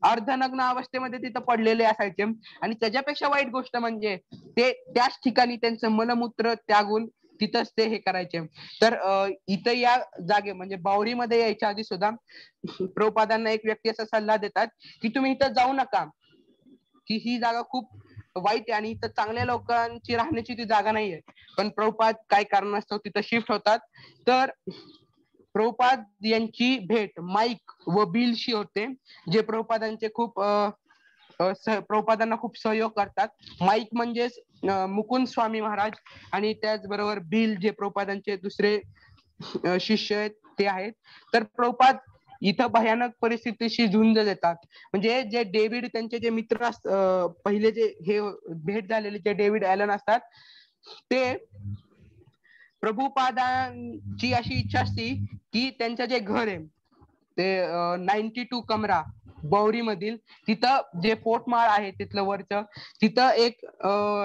अर्धनग्न अवस्थेमध्ये तिथं पडलेले असायचे आणि त्याच्यापेक्षा वाईट गोष्ट म्हणजे ते त्याच ठिकाणी त्यांचं मलमूत्र त्यागून तिथंच ते हे करायचे. तर इथं या जागे म्हणजे बावरीमध्ये यायच्या आधी सुद्धा प्रभुपादांना एक व्यक्ती असा सल्ला देतात की तुम्ही इथं जाऊ नका, की ही जागा खूप वाईट आहे आणि इथं चांगल्या लोकांची राहण्याची ती जागा नाहीये. पण प्रभुपाद काय कारणास्तव तिथं शिफ्ट होतात. तर प्रभुपाद यांची भेट माईक व बिलशी होते, जे प्रभुपादांचे खूप प्रभुपादांना खूप सहयोग करतात. माईक म्हणजेच मुकुंद स्वामी महाराज आणि त्याचबरोबर बिल जे प्रभुपादांचे दुसरे शिष्य आहेत ते आहेत. तर प्रभुपाद इथं भयानक परिस्थितीशी झुंज देतात. म्हणजे जे डेव्हिड त्यांचे जे मित्र पहिले जे हे भेट झालेले जे डेव्हिड ॲलन असतात ते प्रभुपादांची अशी इच्छा असती की त्यांचं जे घर आहे ते 92 कमरा बावरी मधील तिथं जे पोटमाळ आहे तिथलं वरचं तिथं एक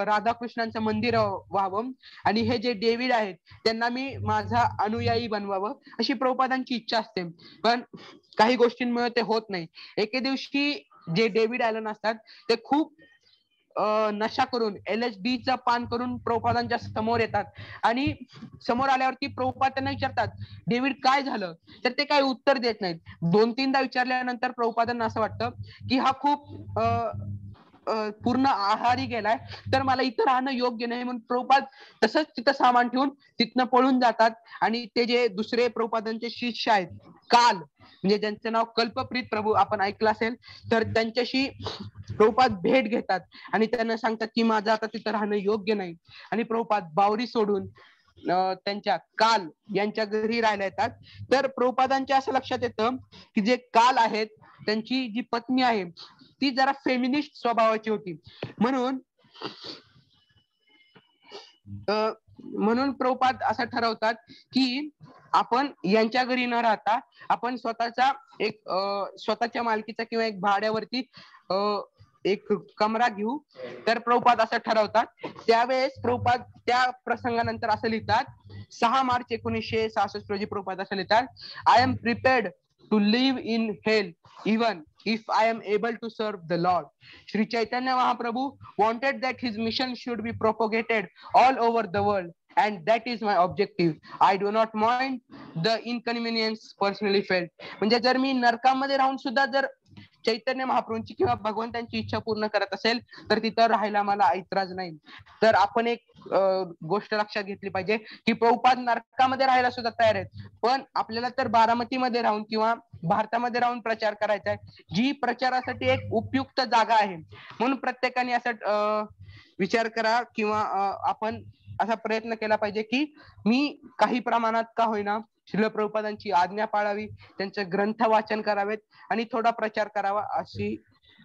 राधाकृष्णांचं मंदिर व्हावं आणि हे जे डेव्हिड आहेत त्यांना मी माझा अनुयायी बनवावं अशी प्रभुपादांची इच्छा असते. पण काही गोष्टींमुळे ते होत नाही. एके दिवशी जे डेव्हिड ॲलन असतात ते खूप नशा करून LSD चा पान करून प्रभुपादांच्या समोर येतात आणि समोर आल्यावरती प्रभुपाद त्यांना विचारतात डेव्हिड काय झालं, तर ते काही उत्तर देत नाहीत. 2-3दा विचारल्यानंतर प्रभुपादांना असं वाटतं की हा खूप पूर्ण आहारी गेलाय, तर मला इथं राहणं योग्य नाही. म्हणून प्रभुपाद तसंच तिथं सामान ठेवून तिथनं पळून जातात आणि ते जे दुसरे प्रभुपादांचे शिष्य आहेत काल म्हणजे ज्यांचं नाव कल्पप्रीत प्रभू आपण ऐकलं असेल, तर त्यांच्याशी प्रभुपाद भेट घेतात आणि त्यांना सांगतात की माझं आता तिथं राहणं योग्य नाही आणि प्रभुपाद बावरी सोडून त्यांच्या काल यांच्या घरी राहायला येतात. तर प्रभुपादांच्या असं लक्षात येतं की जे काल आहेत त्यांची जी पत्नी आहे ती जरा फेमिनिस्ट स्वभावाची होती. म्हणून प्रभुपाद असं ठरवतात की आपण यांच्या घरी न राहता आपण स्वतःचा एक स्वतःच्या मालकीचा किंवा एक भाड्यावरती एक कमरा घेऊ. तर प्रभुपाद असं ठरवतात. त्यावेळेस प्रभुपाद त्या प्रसंगानंतर असं लिहितात, 6 मार्च 1966 रोजी प्रभुपाद असं लिहितात, I am prepared to live in hell even if I am able to serve the Lord. Sri Chaitanya Mahaprabhu wanted that his mission should be propagated all over the world, and that is my objective. I do not mind the inconvenience personally felt. म्हणजे जर मी नरकामध्ये राहून सुद्धा जर चैतन्य महाप्रभूंची किंवा भगवंतांची इच्छा पूर्ण करत असेल तर तिथं राहायला मला ऐतराज नाही. तर आपण एक गोष्ट लक्षात घेतली पाहिजे की प्रभुपाद नरकामध्ये राहायला सुद्धा तयार आहेत, पण आपल्याला तर बारामतीमध्ये राहून किंवा भारतामध्ये राहून प्रचार करायचा आहे, जी प्रचारासाठी एक उपयुक्त जागा आहे. म्हणून प्रत्येकाने असं विचार करा किंवा आपण असा प्रयत्न केला पाहिजे की मी काही प्रमाणात का होईना श्रील प्रभुपादांची आज्ञा पाळावी, त्यांचे ग्रंथ वाचन करावेत आणि थोडा प्रचार करावा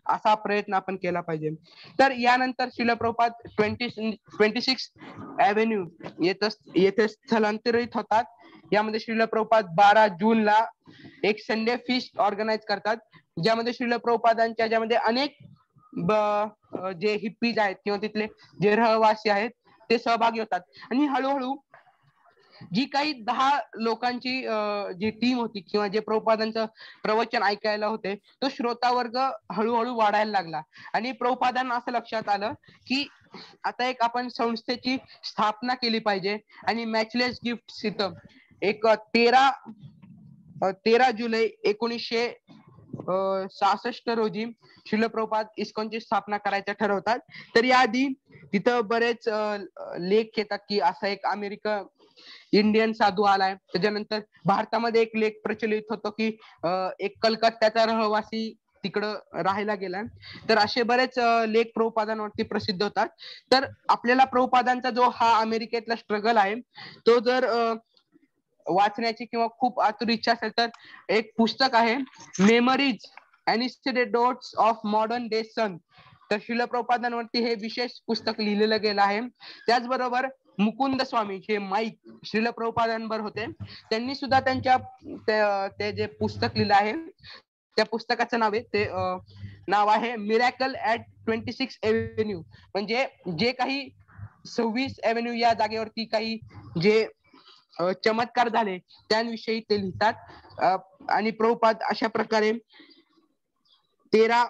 असा प्रयत्न आपण केला पाहिजे. तर यानंतर श्रील प्रभुपाद 26 एव्हेन्यू येथे स्थलांतरित होतात. यामध्ये श्रील प्रभुपाद 12 जूनला एक संडे फीस्ट ऑर्गनाइज करतात, ज्यामध्ये श्रील प्रभुपादांच्या ज्यामध्ये अनेक जे हिप्पीज आहेत किंवा तिथले जे रहवासी आहेत ते सहभागी होतात. आणि हळूहळू जी काही 10 लोकांची जी टीम होती किंवा जे प्रभुपादांचं प्रवचन ऐकायला होते, तो श्रोता वर्ग हळूहळू वाढायला लागला. आणि प्रभुपादांना असं लक्षात आलं की आता एक आपण संस्थेची स्थापना केली पाहिजे. आणि मॅचलेस गिफ्ट इथं एक 13 जुलै 1966 रोजी श्रील प्रभुपाद इस्कॉनची स्थापना करायचं ठरवतात. तर याआधी तिथं बरेच लेख येतात की असा एक इंडियन साधू आलाय. त्याच्यानंतर भारतामध्ये एक लेख प्रचलित होतो की एक कलकत्त्याचा रहवासी तिकडं राहायला गेलाय. तर असे बरेच लेख प्रभुपादांवरती प्रसिद्ध होतात. तर आपल्याला प्रभुपादांचा जो हा अमेरिकेतला स्ट्रगल आहे तो जर वाचण्याची किंवा खूप आतुर इच्छा असेल तर एक पुस्तक आहे, मेमरीज अॅनिस्टेडोट्स ऑफ मॉडर्न डे सन. तर श्रील प्रभुपादांवरती हे विशेष पुस्तक लिहिलेलं गेलं आहे. त्याचबरोबर मुकुंद स्वामी जे माईक श्रील प्रभुपादांवर होते, त्यांनी सुद्धा त्यांच्या ते जे पुस्तक लिहिलं आहे त्या पुस्तकाचं नाव आहे मिरॅकल ऍट 26 एव्हेन्यू. म्हणजे जे काही 26 एव्हेन्यू या जागेवरती काही जे चमत्कार झाले त्यांविषयी ते लिहितात. आणि प्रभुपाद अशा प्रकारे 13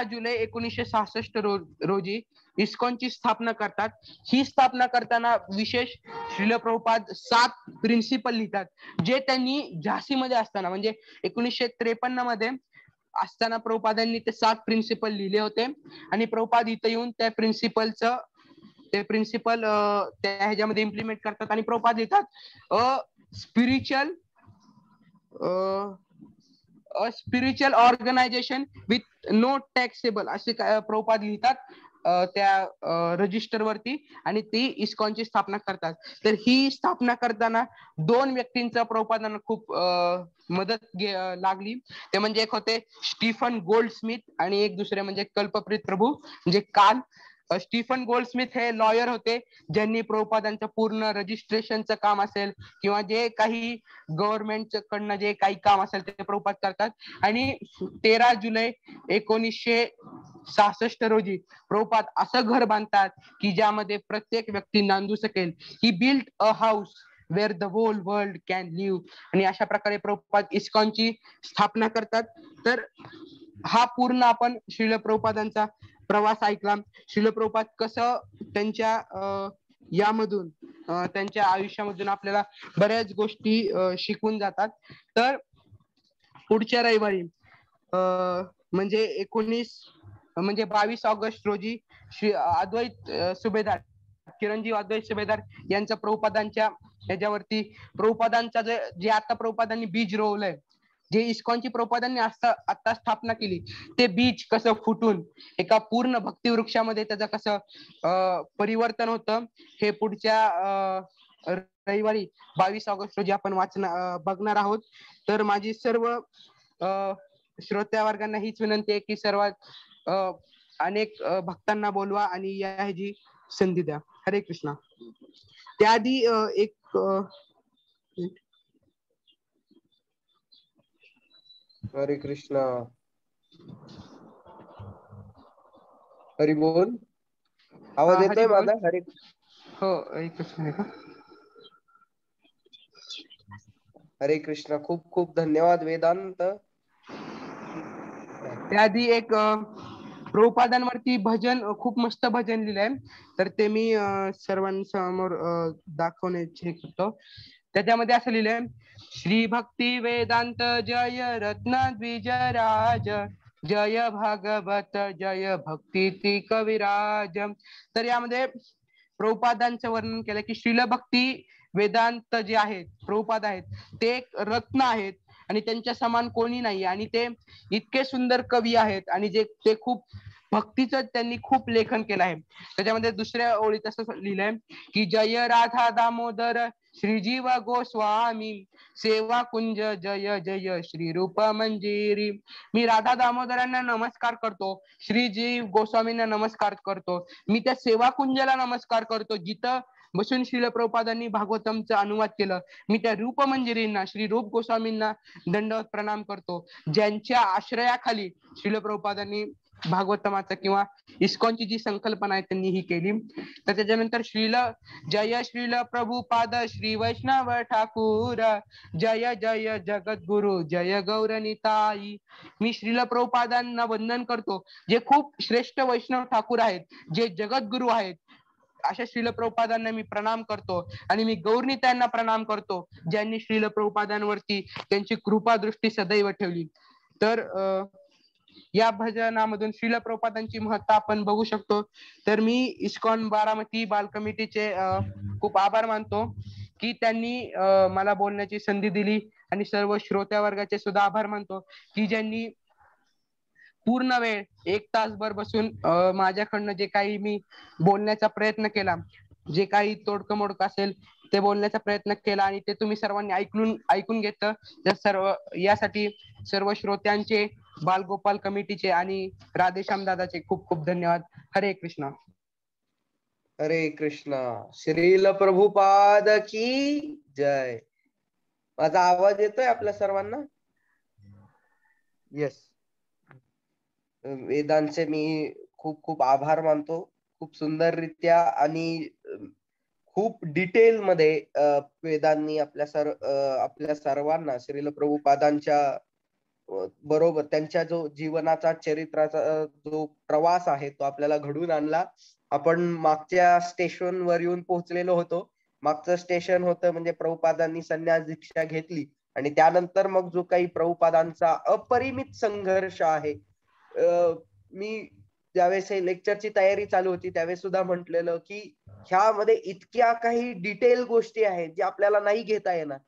जुलै 1966 रोजी इस्कॉनची स्थापना करतात. ही स्थापना करताना विशेष श्रील प्रभुपाद 7 प्रिन्सिपल लिहितात, जे त्यांनी झाशीमध्ये असताना म्हणजे 1953 मध्ये असताना प्रभुपादांनी ते 7 प्रिन्सिपल लिहिले होते. आणि प्रभुपाद इथं येऊन त्या प्रिन्सिपल त्या ह्याच्यामध्ये इम्प्लिमेंट करतात. आणि प्रभुपाद लिहितात spiritual organisation with no taxable असे प्रभुपाद लिहितात त्या रजिस्टर वरती आणि ती इस्कॉनची स्थापना करतात. तर ही स्थापना करताना 2 व्यक्तींचा प्रभुपादांना खूप मदत लागली. ते म्हणजे एक होते स्टीफन गोल्डस्मिथ आणि एक दुसरे म्हणजे कल्पप्रीत प्रभू म्हणजे काल. स्टीफन गोल्डस्मिथ हे लॉयर होते, ज्यांनी प्रभुपादांचं पूर्ण रजिस्ट्रेशनचं काम असेल किंवा जे काही गव्हर्नमेंट कडनं जे काही काम असेल ते प्रभुपाद करतात. आणि 13 जुलै 1966 रोजी प्रभुपाद असं घर बांधतात की ज्यामध्ये प्रत्येक व्यक्ती नांदू शकेल. He built a house where the whole world can live. आणि अशा प्रकारे प्रभुपाद इस्कॉनची स्थापना करतात. तर हा पूर्ण आपण श्रील प्रभुपादांचा प्रवास ऐकला. श्रील प्रभुपाद कसं त्यांच्या यामधून त्यांच्या आयुष्यामधून आपल्याला बऱ्याच गोष्टी शिकून जातात. तर पुढच्या रविवारी म्हणजे 22 ऑगस्ट रोजी श्री अद्वैत सुभेदार चिरंजीव अद्वैत सुभेदार यांचा प्रभुपादांच्या ह्याच्यावरती प्रभुपादांचा जे आता प्रभुपादांनी बीज रोवलंय, जे इस्कॉनची प्रभुपादांनी आता स्थापना केली, ते बीज कसं फुटून एका पूर्ण भक्ती वृक्षामध्ये त्याचं कसं परिवर्तन होतं हे पुढच्या रविवारी 22 ऑगस्ट रोजी आपण बघणार आहोत. तर माझी सर्व श्रोत्या वर्गांना हीच विनंती आहे की सर्वात अनेक भक्तांना बोलवा आणि या ह्याची संधी द्या. हरे कृष्णा. त्याआधी एक हरे कृष्णा. हरी बोल. आवाज हरी येतोय बोल. माझा? हरे. हो, एकच मिनिट. हरे कृष्णा. खूप खूप धन्यवाद वेदांत. त्याआधी एक प्रभुपादांवरती भजन, खूप मस्त भजन लिहिलंय, तर ते मी सर्वांसमोर दाखवण्याची करतो. त्याच्यामध्ये असं लिहिलंय: श्री भक्ती वेदांत जय रत्न द्विजराज, जय भागवत जय भक्ती कविराज. तर यामध्ये प्रभुपादांचं वर्णन केलं की श्रील भक्ती वेदांत जे आहेत, प्रभुपाद आहेत, ते एक रत्न आहेत आणि त्यांच्या समान कोणी नाही, आणि ते इतके सुंदर कवी आहेत, आणि जे ते खूप भक्तीचं त्यांनी खूप लेखन केलं आहे. त्याच्यामध्ये दुसऱ्या ओळीत असं लिहिलंय की जय राधा दामोदर श्रीजीव गोस्वामी, सेवा कुंज जय जय श्री रूप मंजिरी. मी राधा दामोदरांना नमस्कार करतो, श्रीजीव गोस्वामींना नमस्कार करतो, मी त्या सेवा कुंजाला नमस्कार करतो जिथं बसून श्रील प्रभुपादांनी भागवतमचा अनुवाद केलं. मी त्या रूपमंजिरींना, श्री रूप गोस्वामींना दंडवत प्रणाम करतो, ज्यांच्या आश्रयाखाली श्रील प्रभुपादांनी भागवतमाचा किंवा इस्कॉनची जी संकल्पना आहे त्यांनी ही केली. तर त्याच्यानंतर जय श्रील प्रभुपाद श्री वैष्णव ठाकूर, जय जय जगद्गुरु जय गौरनिताई. मी श्रील प्रभुपादांना वंदन करतो, जे खूप श्रेष्ठ वैष्णव ठाकूर आहेत, जे जगद्गुरु आहेत, अशा श्रील प्रभुपादांना मी प्रणाम करतो. आणि मी गौरनिताईंना प्रणाम करतो, ज्यांनी श्रील प्रभुपादांवरती त्यांची कृपा दृष्टी सदैव ठेवली. तर या भजनामधून श्रील प्रभुपादांची महत्ता आपण बघू शकतो. तर मी इस्कॉन बारामती बाल कमिटीचे खूप आभार मानतो की त्यांनी मला बोलण्याची संधी दिली, आणि सर्व श्रोत्या वर्गाचे सुद्धा आभार मानतो की ज्यांनी पूर्ण वेळ 1 तासभर बसून माझ्याकडनं जे काही मी बोलण्याचा प्रयत्न केला, जे काही तोडकं मोडकं असेल ते बोलण्याचा प्रयत्न केला, आणि ते तुम्ही सर्वांनी ऐकून घेतलं. तर सर्व यासाठी सर्व श्रोत्यांचे, बालगोपाल कमिटीचे आणि राधेश्याम दादाचे खूप खूप धन्यवाद. हरे कृष्णा. हरे कृष्णा. श्रील प्रभुपाद की जय. माझा आवाज येतोय आपल्या सर्वांना? येस. वेदांचे मी खूप खूप आभार मानतो. खूप सुंदररित्या आणि खूप डिटेल मध्ये वेदांनी आपल्या सर्वांना श्रील प्रभुपादांच्या बरोबर त्यांच्या जो जीवनाचा, चरित्राचा जो प्रवास आहे तो आपल्याला घडून आणला. आपण मागच्या स्टेशनवर येऊन पोहोचलेलो होतो. मागचं स्टेशन होतं म्हणजे प्रभुपादांनी संन्यास दीक्षा घेतली, आणि त्यानंतर मग जो काही प्रभुपादांचा अपरिमित संघर्ष आहे. मी ज्यावेळेस लेक्चरची तयारी चालू होती त्यावेळेस सुद्धा म्हटलेलं की ह्यामध्ये इतक्या काही डिटेल गोष्टी आहेत जे आपल्याला नाही घेता येणार.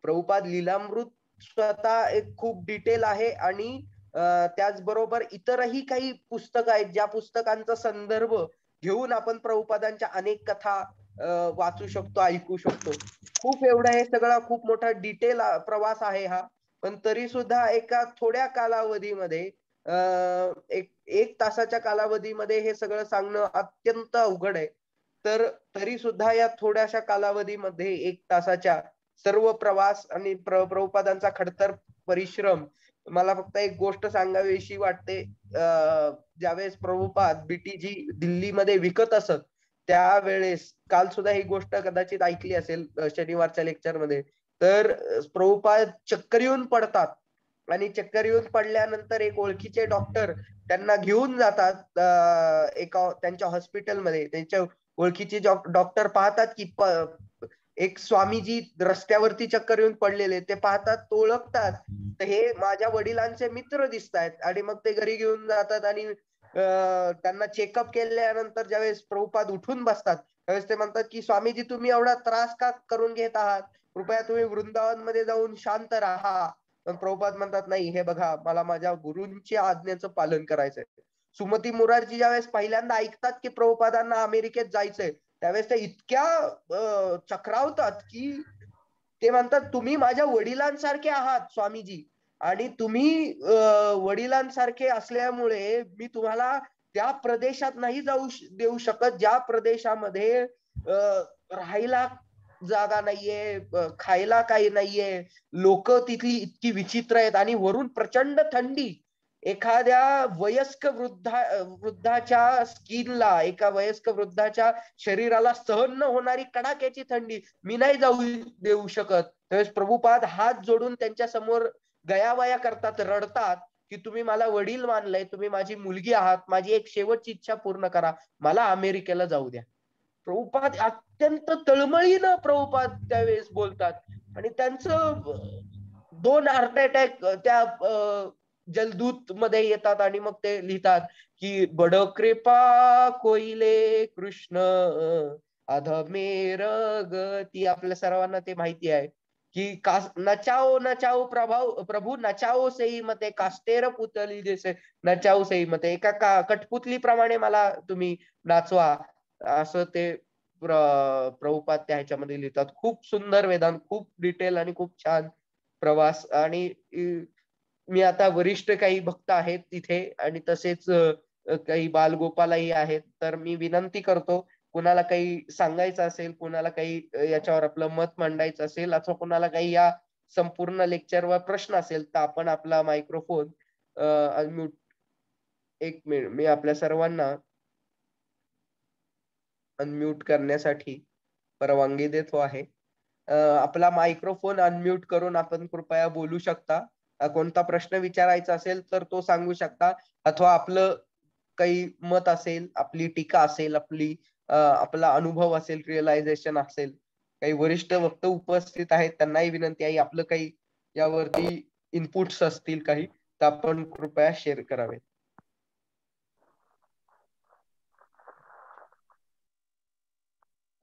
प्रभुपाद लीलामृत स्वतः एक खूप डिटेल आहे, आणि त्याचबरोबर इतरही काही पुस्तकं आहेत ज्या पुस्तकांचा संदर्भ घेऊन आपण प्रभुपादांच्या अनेक कथा वाचू शकतो, ऐकू शकतो. खूप एवढा हे सगळा खूप मोठा डिटेल प्रवास आहे हा. पण तरी सुद्धा एका थोड्या कालावधीमध्ये एक तासाच्या कालावधीमध्ये हे सगळं सांगणं अत्यंत अवघड आहे. तर तरी सुद्धा या थोड्याशा कालावधीमध्ये 1 तासाच्या सर्व प्रवास आणि प्रभुपादांचा खडतर परिश्रम. मला फक्त एक गोष्ट सांगावीशी वाटते. ज्यावेळेस प्रभुपाद बीटीजी दिल्लीमध्ये विकत असत त्यावेळेस, काल सुद्धा ही गोष्ट कदाचित ऐकली असेल शनिवारच्या लेक्चरमध्ये, तर प्रभुपाद चक्कर येऊन पडतात, आणि चक्कर येऊन पडल्यानंतर एक ओळखीचे डॉक्टर त्यांना घेऊन जातात एका त्यांच्या हॉस्पिटलमध्ये. त्यांच्या ओळखीचे डॉक्टर पाहतात की एक स्वामीजी रस्त्यावरती चक्कर येऊन पडलेले, ते पाहतात, तो ओळखतात, तर हे माझ्या वडिलांचे मित्र दिसत आहेत. आणि मग ते घरी घेऊन जातात, आणि त्यांना चेकअप केल्यानंतर ज्यावेळेस प्रभुपाद उठून बसतात त्यावेळेस ते म्हणतात की स्वामीजी तुम्ही एवढा त्रास का करून घेत आहात, कृपया तुम्ही वृंदावन मध्ये जाऊन शांत राहा. पण प्रभुपाद म्हणतात नाही, हे बघा, मला माझ्या गुरूंच्या आज्ञेचं पालन करायचंय. सुमती मुरारजी ज्यावेळेस पहिल्यांदा ऐकतात की प्रभुपादांना अमेरिकेत जायचंय त्यावेळेस ते इतक्या चक्रावतात की ते म्हणतात तुम्ही माझ्या वडिलांसारखे आहात स्वामीजी, आणि तुम्ही वडिलांसारखे असल्यामुळे मी तुम्हाला त्या प्रदेशात नाही जाऊ देऊ शकत ज्या प्रदेशामध्ये राहायला जागा नाहीये, खायला काही नाहीये, लोक तिथली इतकी विचित्र आहेत आणि वरून प्रचंड थंडी. एखाद्या वृद्धाच्या स्किनला, एका वयस्क वृद्धाच्या शरीराला सहन न होणारी कडाक्याची थंडी, मी नाही जाऊ देऊ शकत. त्यावेळेस प्रभुपाद हात जोडून त्यांच्या समोर गयावया करतात, रडतात की तुम्ही मला वडील मानलंय, तुम्ही माझी मुलगी आहात, माझी एक शेवटची इच्छा पूर्ण करा, मला अमेरिकेला जाऊ द्या. प्रभुपाद अत्यंत तळमळीनं प्रभुपाद त्यावेळेस बोलतात आणि त्यांचं 2 हार्ट अटॅक त्या जलदूत मध्ये येतात आणि मग ते लिहितात की बड कृपा कोइले कृष्ण अधमेर गती. आपल्या सर्वांना ते माहिती आहे की नचाओ नचाओ प्रभू नचाओ सई मते कास्तेर पुतली जैसे नचाओ सई मते. एका कठपुतलीप्रमाणे मला तुम्ही नाचवा, असं ते प्रभुपाद त्या ह्याच्यामध्ये लिहितात. खूप सुंदर वेदांत, खूप डिटेल आणि खूप छान प्रवास. आणि मी आता वरिष्ठ काही भक्त आहेत तिथे आणि तसेच काही बालगोपालही आहेत, तर मी विनंती करतो कुणाला काही सांगायचं असेल, कुणाला काही याच्यावर आपलं मत मांडायचं असेल, अथवा कुणाला काही या संपूर्ण लेक्चरवर प्रश्न असेल, तर आपण आपला मायक्रोफोन अनम्यूट. 1 मिनिट, मी आपल्या सर्वांना अनम्यूट करण्यासाठी परवानगी देतो आहे. आपला मायक्रोफोन अनम्यूट करून आपण कृपया बोलू शकता. कोणता प्रश्न विचारायचा असेल तर तो सांगू शकता, अथवा आपलं काही मत असेल, आपली टीका असेल, आपला अनुभव असेल, रिअलायझेशन असेल. काही वरिष्ठ वक्ते उपस्थित आहेत, त्यांनाही विनंती आहे आपलं काही यावरती इनपुट्स असतील काही, तर आपण कृपया शेअर करावे.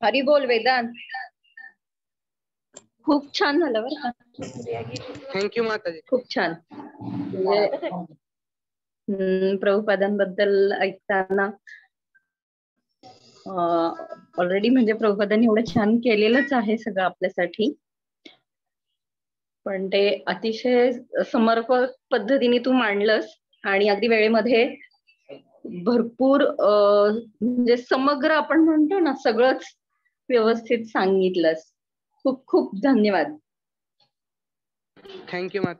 हरी बोल वेदांत. खूप छान झालं बरं का. थँक्यू माताजी. खूप छान. म्हणजे प्रभुपादांबद्दल ऐकताना ऑलरेडी म्हणजे प्रभुपादांनी एवढं छान केलेलंच आहे सगळं आपल्यासाठी, पण ते अतिशय समर्पक पद्धतीने तू मांडलंस आणि अगदी वेळेमध्ये भरपूर म्हणजे समग्र आपण म्हणतो ना, सगळंच व्यवस्थित सांगितलंस. खूप खूप धन्यवाद. थँक्यू माता.